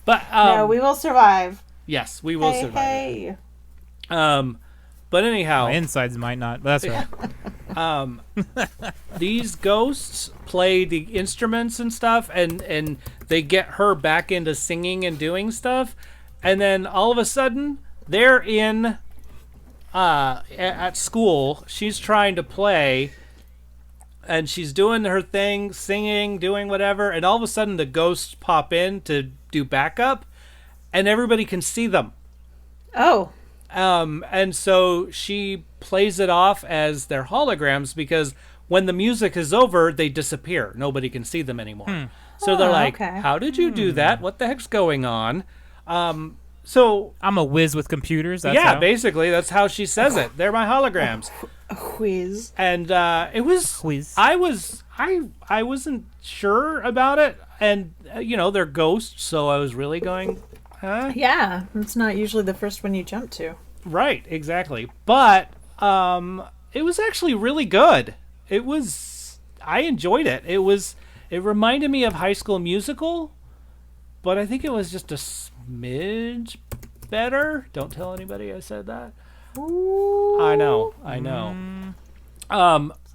But No, we will survive. yes, we will Hey, survive. hey. But anyhow, My insides might not, but that's right. these ghosts play the instruments and stuff, and they get her back into singing and doing stuff, and then all of a sudden they're in at school. She's trying to play, and she's doing her thing, singing, doing whatever, and all of a sudden the ghosts pop in to do backup, and everybody can see them. Oh. And so she plays it off as their holograms, because when the music is over, they disappear. Nobody can see them anymore. So they're like, okay. how did you do that? What the heck's going on? So I'm a whiz with computers. That's yeah, how. basically that's how she says it. They're my holograms. A whiz. And it was Whiz. I wasn't sure about it, and they're ghosts, so I was really going, huh? Yeah, it's not usually the first one you jump to. Right, exactly. But it was actually really good. I enjoyed it. It reminded me of High School Musical, but I think it was just a smidge better. Don't tell anybody I said that. Ooh. I know.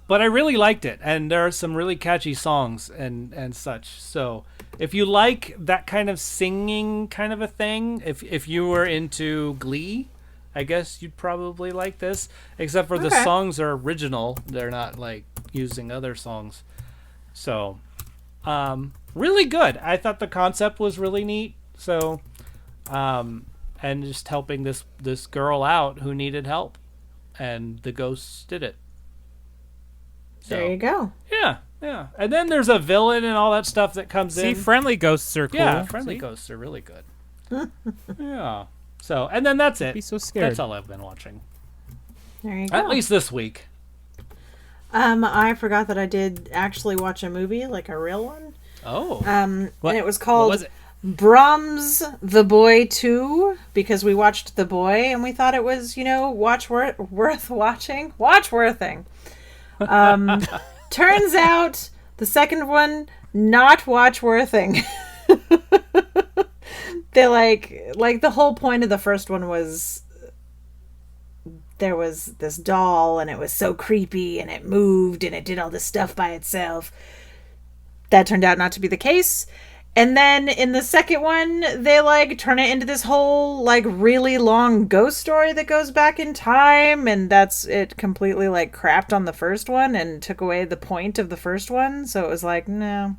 But I really liked it, and there are some really catchy songs and such. So if you like that kind of singing kind of a thing, if you were into Glee, I guess you'd probably like this. Except for the Okay. songs are original; they're not like using other songs. So, really good. I thought the concept was really neat. So, and just helping this girl out who needed help, and the ghosts did it. So, There you go. yeah. And then there's a villain and all that stuff that comes See, in. friendly ghosts are cool. Yeah, friendly See? ghosts are really good. Yeah. So, and then that's it. Be so scared. That's all I've been watching. There you go. At least this week. I forgot that I did actually watch a movie, like a real one. Oh. What? And it was called What was it? Brahms the Boy 2, because we watched The Boy and we thought it was, worth watching. Watch-worthing. Turns out the second one, not watch-worthing. They like the whole point of the first one was there was this doll and it was so creepy and it moved and it did all this stuff by itself. That turned out not to be the case. And then in the second one, they turn it into this whole really long ghost story that goes back in time, and that's it completely crapped on the first one and took away the point of the first one. So it was no.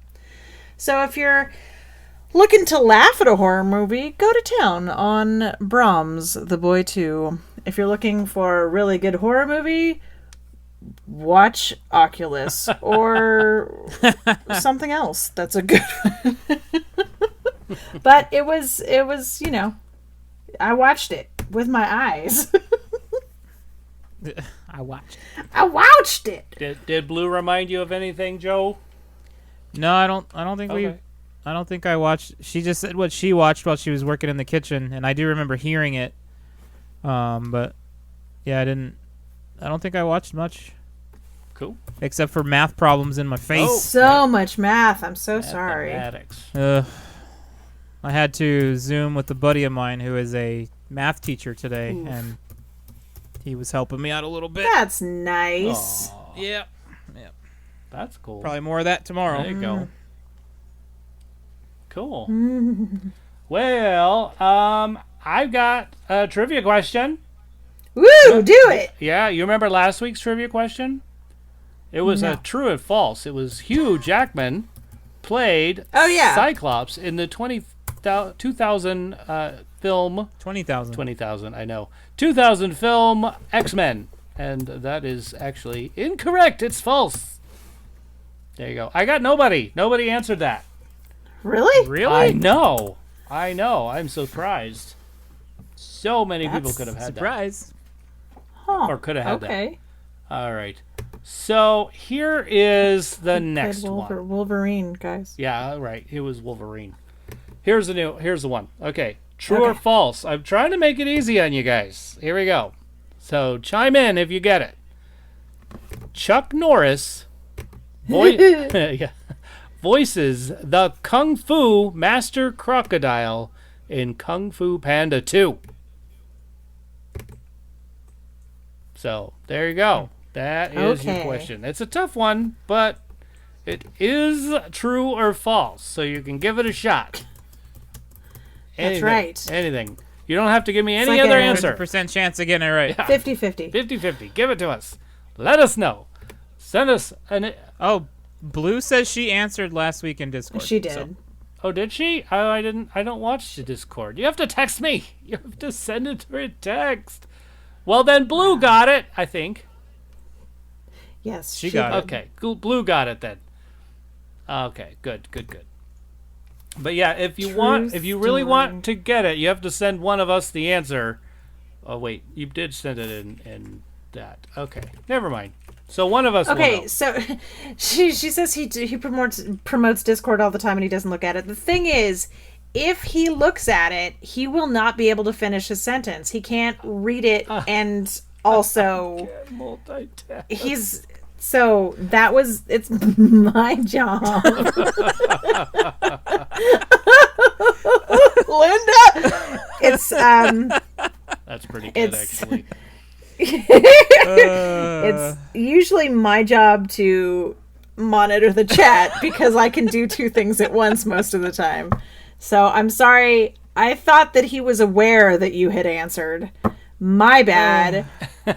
So if you're looking to laugh at a horror movie, go to town on Brahms the Boy 2. If you're looking for a really good horror movie, watch Oculus or something else that's a good one. But it was I watched it with my eyes. I watched. I watched it. Did Blue remind you of anything, Joe? No, I don't think Okay. I don't think I watched. She just said what she watched while she was working in the kitchen, and I do remember hearing it. But yeah, I don't think I watched much. Cool. Except for math problems in my face. Oh. So much math. I'm so sorry. Mathematics. I had to Zoom with a buddy of mine who is a math teacher today, and he was helping me out a little bit. That's nice. Aw, Yeah. that's cool. Probably more of that tomorrow. There you go. Cool. Well, I've got a trivia question. Woo! Do it. Yeah, you remember last week's trivia question? It was a true and false. It was Hugh Jackman played Cyclops in the 2000 film 20,000. I know. 2000 film X-Men. And that is actually incorrect. It's false. There you go. I got nobody. Nobody answered that. Really? Really? I know. I'm surprised. So many people could have had Surprise. Huh. Or could have had Okay. that. All right. So here is the next one. Wolverine, guys. Yeah, right. It was Wolverine. Here's the one. Okay. True or false? I'm trying to make it easy on you guys. Here we go. So chime in if you get it. Chuck Norris voices the Kung Fu Master Crocodile in Kung Fu Panda 2. So there you go. That is your question. It's a tough one, but it is true or false, so you can give it a shot. That's right. Anything. You don't have to give me any like other a answer. 50% chance of getting it right. 50-50. 50-50. Give it to us. Let us know. Send us an... Oh, Blue says she answered last week in Discord. She did. So. Oh, did she? I didn't. I don't watch the Discord. You have to text me. You have to send it through a text. Well, then Blue got it, I think. Yes, She got it. Okay, Blue got it then. Okay, good. But yeah, if you really want to get it, you have to send one of us the answer. Oh wait, you did send it in that. Okay, never mind. So one of us. Okay, will know. so she says he promotes Discord all the time and he doesn't look at it. The thing is, if he looks at it, he will not be able to finish his sentence. He can't read it and also multitask. So that was it's my job. Linda, it's That's pretty good actually. It's usually my job to monitor the chat because I can do two things at once most of the time. So I'm sorry. I thought that he was aware that you had answered. My bad.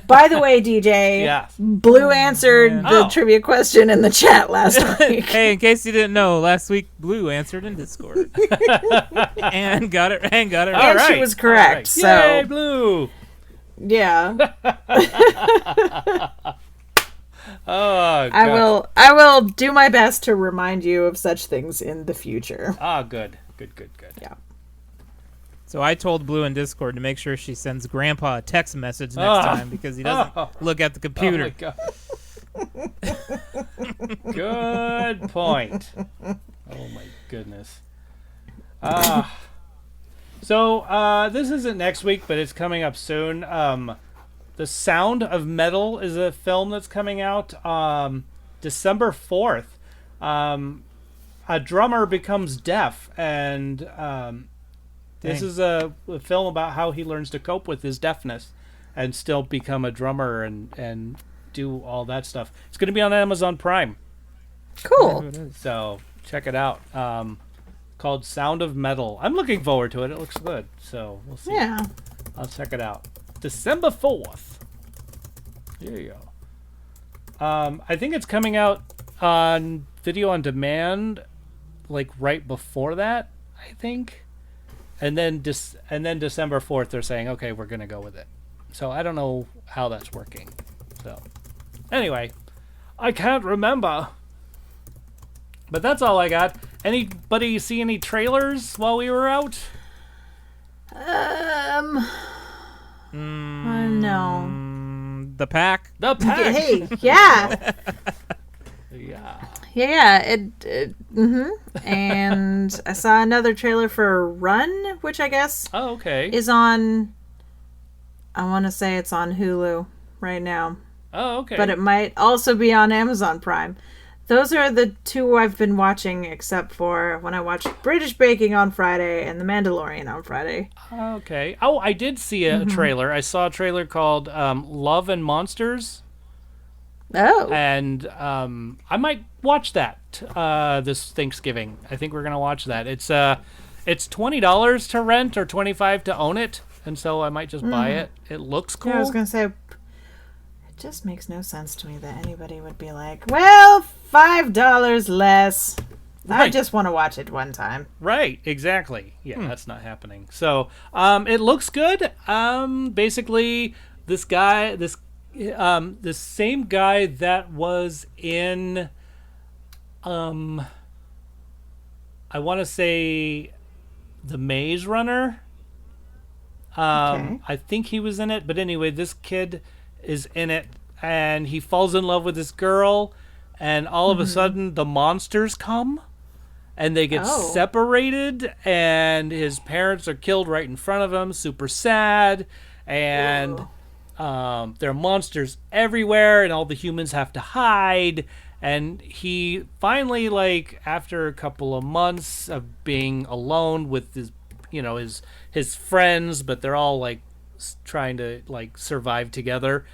By the way, DJ, Yes. Blue answered the trivia question in the chat last week. Hey, in case you didn't know, last week Blue answered in Discord and got it right. And she was correct. Right. So Yay, Blue. yeah. Oh, God. I will do my best to remind you of such things in the future. Ah, good. Yeah. So I told Blue in Discord to make sure she sends Grandpa a text message next time because he doesn't look at the computer. Oh my God. Good point. Oh my goodness. So this isn't next week, but it's coming up soon. The Sound of Metal is a film that's coming out December 4th. A drummer becomes deaf, and this is a film about how he learns to cope with his deafness and still become a drummer and do all that stuff. It's going to be on Amazon Prime. Cool. So check it out. Called Sound of Metal. I'm looking forward to it. It looks good. So we'll see. Yeah. I'll check it out. December 4th. There you go. I think it's coming out on video on demand, like right before that, I think. And then December 4th, they're saying, okay, we're going to go with it. So I don't know how that's working. So anyway, I can't remember. But that's all I got. Anybody see any trailers while we were out? No. The Pack. The Pack. Hey, yeah. Yeah. Yeah, and I saw another trailer for Run, which I guess Oh, okay. is on, I want to say it's on Hulu right now, Oh, okay. but it might also be on Amazon Prime. Those are the two I've been watching, except for when I watched British Baking on Friday and The Mandalorian on Friday. Okay. Oh, I did see a trailer. I saw a trailer called Love and Monsters. Oh. And I might watch that this Thanksgiving. I think we're gonna watch that. It's It's $20 to rent or $25 to own it, and so I might just buy it. It looks cool. Yeah, I was gonna say, it just makes no sense to me that anybody would be like, well, $5 less. I Right. just want to watch it one time. Right, exactly. Yeah, that's not happening. So, it looks good. Basically, this same guy that was in, I want to say, The Maze Runner. Okay. I think he was in it, but anyway, this kid is in it, and he falls in love with this girl, and all of a sudden, the monsters come. And they get Oh. separated, and his parents are killed right in front of him. Super sad, and there are monsters everywhere, and all the humans have to hide. And he finally, like, after a couple of months of being alone with his friends, but they're all like trying to like survive together.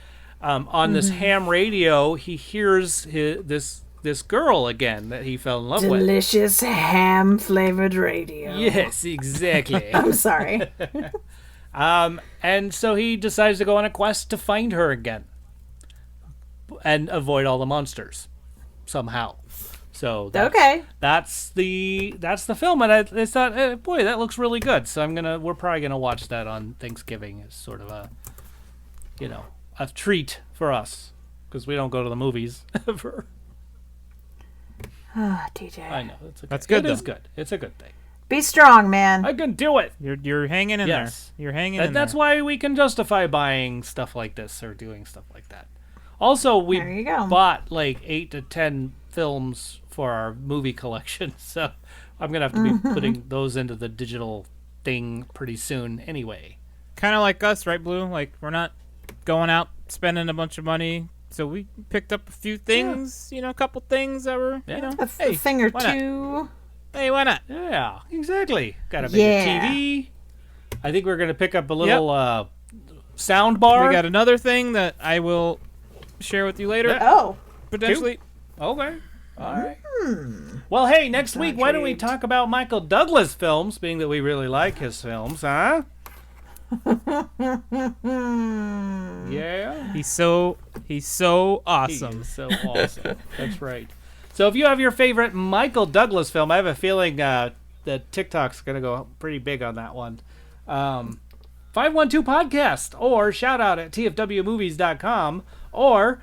On this ham radio, he hears this girl again that he fell in love with. Delicious ham flavored radio. Yes, exactly. I'm sorry. And so he decides to go on a quest to find her again and avoid all the monsters somehow. So that's the film, and I thought, boy, that looks really good. So we're probably gonna watch that on Thanksgiving as sort of a treat for us because we don't go to the movies ever. Ah, TJ. I know That's good, It is though. good. It's a good thing. Be strong, man. I can do it. You're hanging in Yes. there. You're hanging in That's there. why we can justify buying stuff like this or doing stuff like that. Also, we There you go. bought like 8 to 10 films for our movie collection, so I'm gonna have to be putting those into the digital thing pretty soon anyway. Kind of like us, right, Blue? Like, we're not going out spending a bunch of money. So we picked up a few things, a couple things that were, Yeah. A hey, thing or why not? two. Hey, why not? Yeah, exactly. Got a bigger Yeah. TV. I think we're gonna pick up a little sound bar. We got another thing that I will share with you later, Yeah. Oh. potentially. Okay. All right. Well, hey, next week, why don't we talk about Michael Douglas films, being that we really like his films, huh? Yeah. He's so awesome. He is so awesome. That's right. So if you have your favorite Michael Douglas film, I have a feeling that TikTok's going to go pretty big on that one. 512 Podcast, or shout out at tfwmovies.com, or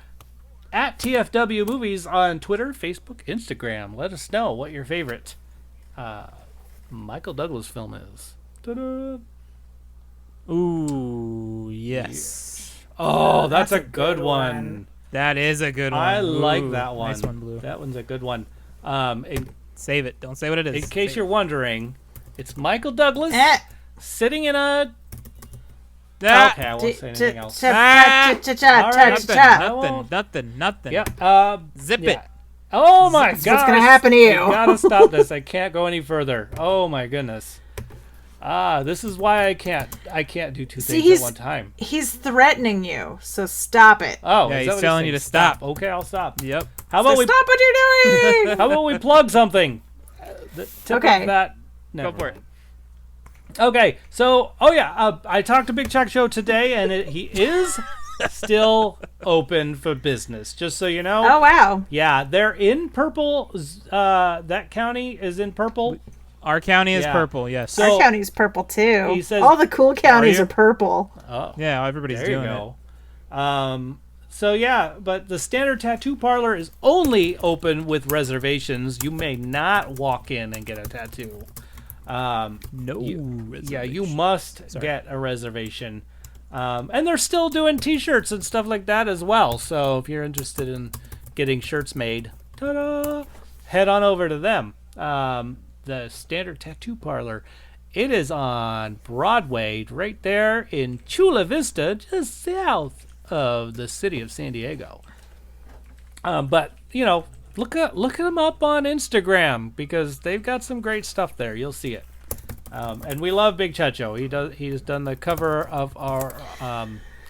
at tfwmovies on Twitter, Facebook, Instagram. Let us know what your favorite Michael Douglas film is. Ta-da! Ooh, yes. Oh, that's a good one. That is a good one. I like Ooh, that one. Nice one, Blue. That one's a good one. Save it. Don't say what it is. In case you're wondering, it's Michael Douglas Eh. sitting in a... Ah, Okay, I won't say anything else. Nothing. Yeah. Zip Yeah. it. Oh my god. That's what's gonna happen to you. You gotta stop this. I can't go any further. Oh my goodness. This is why I can't do two See, things at one time. He's threatening you, so stop it. Oh, Yeah, is he's that what telling you saying? to stop. Okay, I'll stop. Yep. How So about we stop what you're doing. How about we plug something? Okay. That. Go for it. Okay, so I talked to Big Chuck Show today, and he is still open for business. Just so you know. Oh wow. Yeah, they're in purple. That county is in purple. Our county is Yeah. purple. Yes. So- Our county's purple too. He says- all the cool counties you? are purple. Oh, yeah, everybody's there you doing go. So yeah, but the standard tattoo parlor is only open with reservations. You may not walk in and get a tattoo. it. No. Yeah, you must get a reservation. And they're still doing t-shirts and stuff like that as well. So if you're interested in getting shirts made, ta-da, head on over to them. The Standard Tattoo Parlor. It is on Broadway right there in Chula Vista, just south of the city of San Diego. But, look at them up on Instagram because they've got some great stuff there. You'll see it. And we love Big Chacho. He's done the cover of our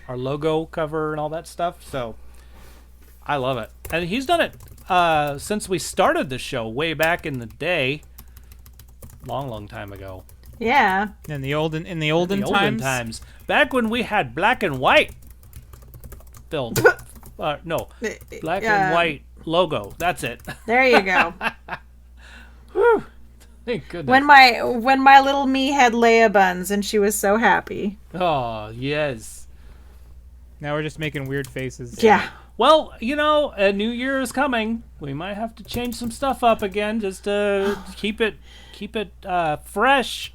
logo cover and all that stuff. So I love it. And he's done it since we started the show way back in the day. long time ago. Yeah. In the olden times, back when we had black and white film. No, black and white logo. That's it. There you go. Whew. Thank goodness. When my little me had Leia buns and she was so happy. Oh yes. Now we're just making weird faces. Yeah. Well, a new year is coming. We might have to change some stuff up again just to keep it fresh,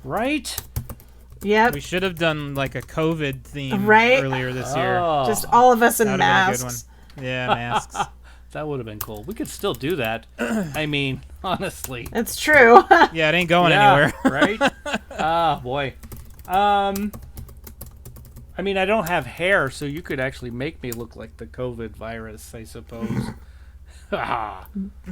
right? Yep. We should have done like a COVID theme Right? earlier this year. Oh, Just all of us in That would have been a good masks. one. Yeah, masks. that would have been cool. We could still do that. I mean, honestly. It's true. Yeah, it ain't going anywhere. Right? Ah, boy. I mean, I don't have hair, so you could actually make me look like the COVID virus, I suppose. Ah.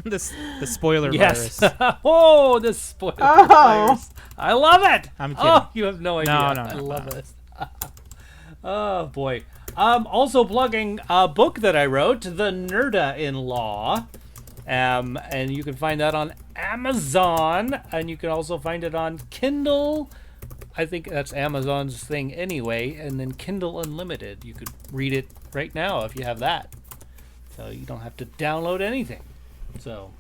the spoiler Yes. virus. Oh, the spoiler Oh. virus. I love it. I'm kidding. Oh, you have no idea. No, I love it. Oh, boy. Also plugging a book that I wrote, The Nerda-in-Law. And you can find that on Amazon. And you can also find it on Kindle. I think that's Amazon's thing anyway. And then Kindle Unlimited. You could read it right now if you have that. So you don't have to download anything. So,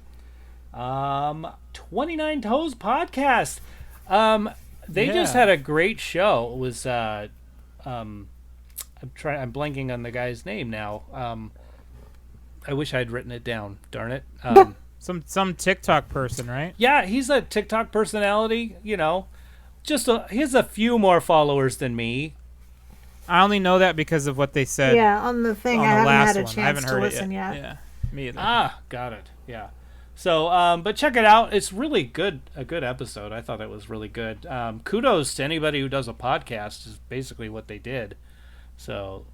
29 Toes Podcast. They just had a great show. It was, I'm blanking on the guy's name now. I wish I'd written it down. Darn it. Some TikTok person, right? Yeah, he's a TikTok personality. He has a few more followers than me. I only know that because of what they said. Yeah, on the thing. on I the haven't last had a one. I chance haven't to heard listen it yet. Yeah, me either. Ah, got it. Yeah. So, but check it out. It's really good. A good episode. I thought it was really good. Kudos to anybody who does a podcast. Is basically what they did. So,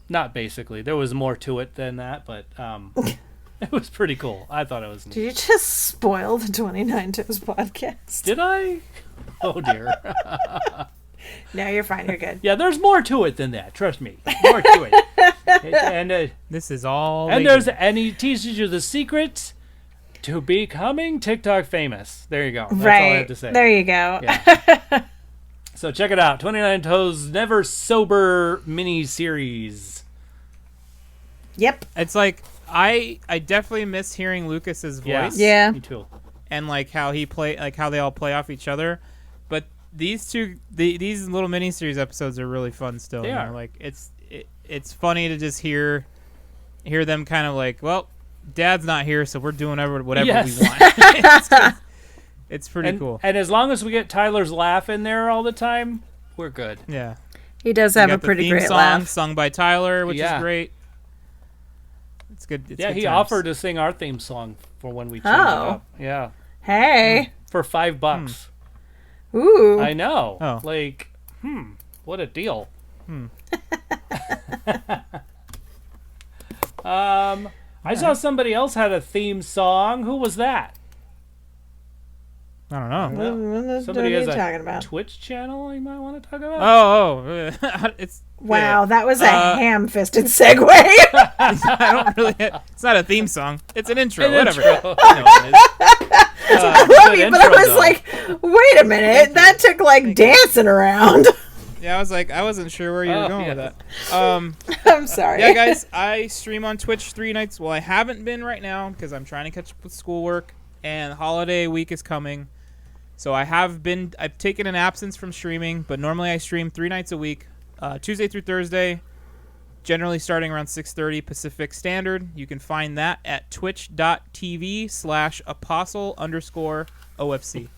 not basically. There was more to it than that, but it was pretty cool. I thought it was neat. Did you just spoil the 29 Toes podcast? Did I? Oh dear. No, you're fine. You're good. Yeah, there's more to it than that. Trust me. More to it. And This is all. and they there's do. and he teaches you the secret to becoming TikTok famous. There you go. That's Right. all I have to say. There you go. Yeah. So check it out. 29 Toes Never Sober mini series. Yep. It's like I definitely miss hearing Lucas's voice. Yeah. Me too. And like how they all play off each other. But these these little miniseries episodes are really fun still. They are. Like it's funny to just hear them kind of like, well, Dad's not here, so we're doing whatever Yes. we want. It's pretty cool. And as long as we get Tyler's laugh in there all the time, we're good. Yeah. He does We have got a the pretty theme great song laugh. sung by Tyler, which Yeah. is great. It's good. It's Yeah, good he times. offered to sing our theme song for when we change it Oh. up. Yeah. Hey. For $5. Ooh. I know. Oh. Like, what a deal. I saw somebody else had a theme song. Who was that? I don't know. What Somebody are has you a talking about? Twitch channel you might want to talk about. It's Wow, that was a Uh, ham-fisted segue. I don't really. It's not a theme song. It's an intro. An whatever. intro. I know what it is. I love good you, but I intro, was though. like, wait a minute, that took like dancing around. Yeah, I was like, I wasn't sure where you were Oh, going yeah. with that. I'm sorry. Yeah, guys, I stream on Twitch 3 nights. Well, I haven't been right now because I'm trying to catch up with schoolwork, and holiday week is coming. So I've taken an absence from streaming, but normally I stream 3 nights a week, Tuesday through Thursday, generally starting around 6:30 Pacific Standard. You can find that at twitch.tv/apostle_OFC.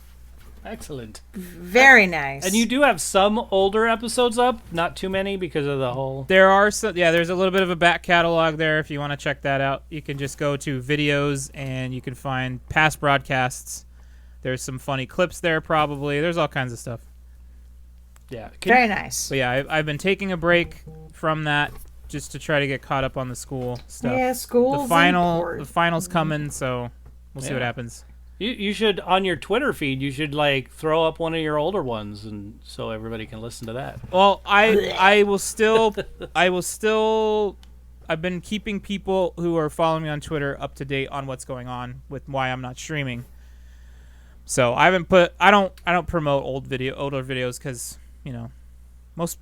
Excellent. Very nice. And you do have some older episodes up, not too many because of the whole. There are some, there's a little bit of a back catalog there if you want to check that out. You can just go to videos and you can find past broadcasts. There's some funny clips there probably. There's all kinds of stuff. Yeah. Very nice. But yeah, I've been taking a break from that just to try to get caught up on the school stuff. Yeah, school's The important. final's coming, so we'll see what Yeah. happens. You should, on your Twitter feed, you should like throw up one of your older ones, and so everybody can listen to that. Well, I will still I've been keeping people who are following me on Twitter up to date on what's going on with why I'm not streaming. So I don't promote older videos because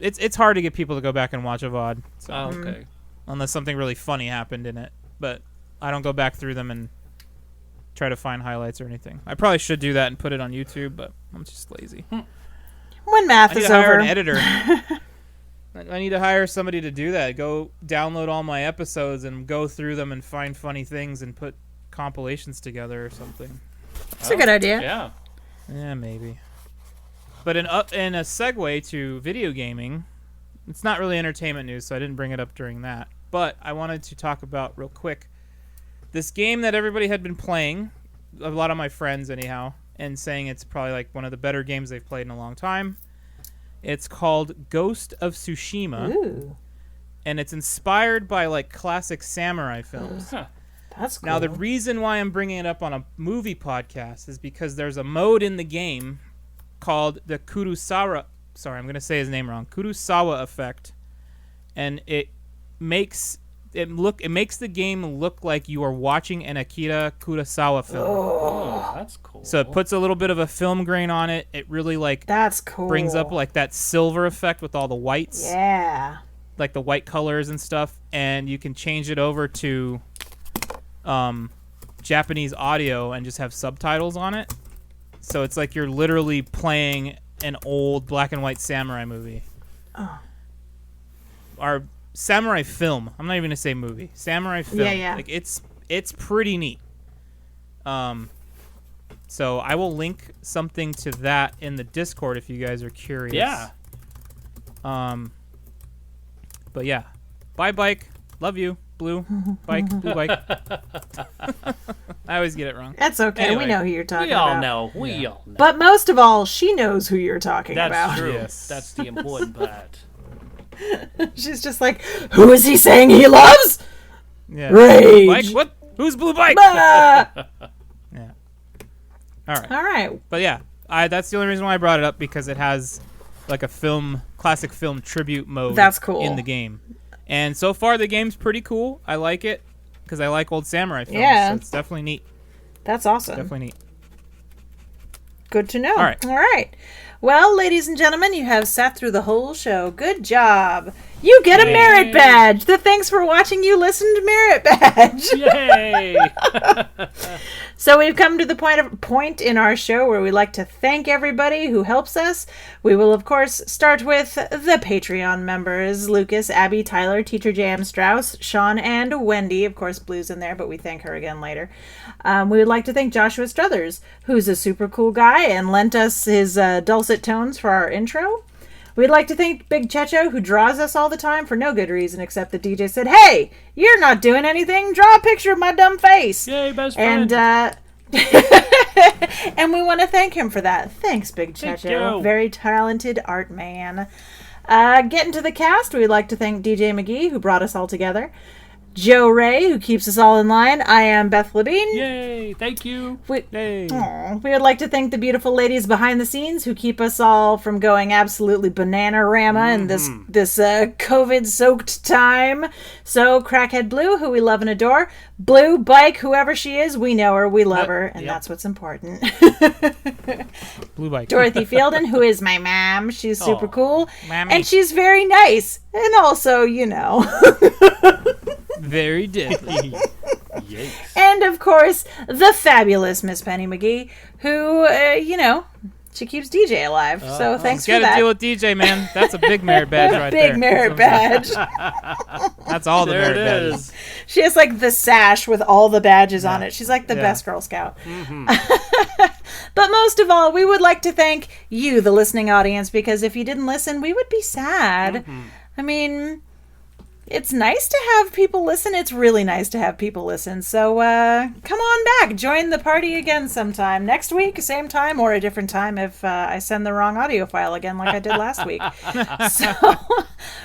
it's hard to get people to go back and watch a VOD. So, Okay. unless something really funny happened in it, but I don't go back through them and try to find highlights or anything. I probably should do that and put it on YouTube, but I'm just lazy. When math I need is to hire over. an editor. I need to hire somebody to do that. Go download all my episodes and go through them and find funny things and put compilations together or something. It's a good idea. Yeah. Yeah, maybe. But in a segue to video gaming, it's not really entertainment news, so I didn't bring it up during that. But I wanted to talk about real quick this game that everybody had been playing, a lot of my friends anyhow, and saying it's probably like one of the better games they've played in a long time. It's called Ghost of Tsushima. Ooh, And it's inspired by like classic samurai films. Huh. that's cool. Now, the reason why I'm bringing it up on a movie podcast is because there's a mode in the game called the Kurosawa. Sorry, I'm going to say his name wrong. Kurosawa effect, and it makes the game look like you are watching an Akira Kurosawa film. Oh, that's cool. So it puts a little bit of a film grain on it. It really like That's cool. brings up like that silver effect with all the whites. Yeah. Like the white colors and stuff, and you can change it over to Japanese audio and just have subtitles on it. So it's like you're literally playing an old black and white samurai movie. Oh. Or samurai film. I'm not even gonna say movie. Samurai film. Yeah. Like it's pretty neat. So I will link something to that in the Discord if you guys are curious. Yeah. But yeah, bye bike. Love you, blue bike, blue bike. I always get it wrong. That's okay. Anyway. We know who you're talking We all about. know. We all know. But most of all, she knows who you're talking That's about. true. Yes. That's the important part. She's just like, who is he saying he loves? Yeah. Rage. Bike? What? Who's blue bike? Ah! Yeah. All right. All right. But yeah, that's the only reason why I brought it up, because it has like a classic film tribute mode. That's cool. In the game, and so far the game's pretty cool. I like it because I like old samurai films. Yeah. So it's definitely neat. That's awesome. Definitely neat. Good to know. All right. All right. Well, ladies and gentlemen, you have sat through the whole show. Good job. You get a merit badge. The thanks for watching you listened merit badge. Yay! So we've come to the point in our show where we like to thank everybody who helps us. We will, of course, start with the Patreon members: Lucas, Abby, Tyler, Teacher J.M. Strauss, Sean, and Wendy. Of course, Blue's in there, but we thank her again later. We would like to thank Joshua Struthers, who's a super cool guy and lent us his dulcet tones for our intro. We'd like to thank Big Checho, who draws us all the time for no good reason except the DJ said, "Hey, you're not doing anything. Draw a picture of my dumb face." Yay, best friend. And and we want to thank him for that. Thanks, Big Thank Checho. you. Very talented art man. Getting to the cast, we'd like to thank DJ McGee, who brought us all together. Joe Ray, who keeps us all in line. I am Beth Labine. Yay! Thank you. We, Hey. Aw, we would like to thank the beautiful ladies behind the scenes who keep us all from going absolutely banana-rama in this COVID-soaked time. So, Crackhead Blue, who we love and adore. Blue, Bike, whoever she is, we know her, we love her, and that's what's important. Blue bike. Dorothy Fielden, who is my mom. She's super Aw, cool. Mammy. And she's very nice. And also, you know. Very deadly. Yikes. And, of course, the fabulous Miss Penny McGee, who, she keeps DJ alive. So thanks for Got to that. deal with DJ, man. That's a big merit badge right there. Big merit badge. That's all the There merit it badges. is. She has like the sash with all the badges on it. She's like the Yeah. best Girl Scout. But most of all, we would like to thank you, the listening audience, because if you didn't listen, we would be sad. I mean, it's nice to have people listen. It's really nice to have people listen. So come on back. Join the party again sometime. Next week, same time, or a different time if I send the wrong audio file again like I did last week. So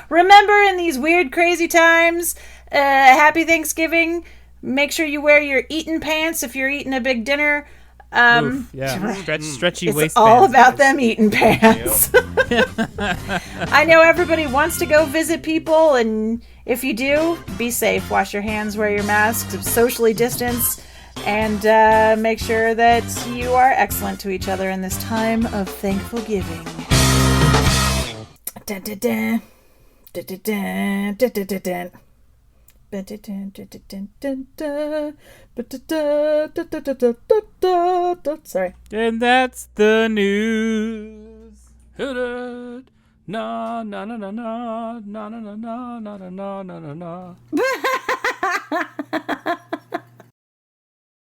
remember, in these weird, crazy times, happy Thanksgiving. Make sure you wear your eating pants if you're eating a big dinner. Oof, yeah. Stretchy It's waistbands. all about them eating pants. I know everybody wants to go visit people, and if you do, be safe. Wash your hands, wear your masks, socially distance. And make sure that you are excellent to each other in this time of thankful giving. Dun, dun, dun. Dun, dun, dun. Dun, dun, dun, dun. Dun, dun, dun, dun, dun, dun, dun. Dun, dun, dun, dun, dun, dun, dun, dun. Sorry. And that's the news. Na na na na na na na na na na na na na.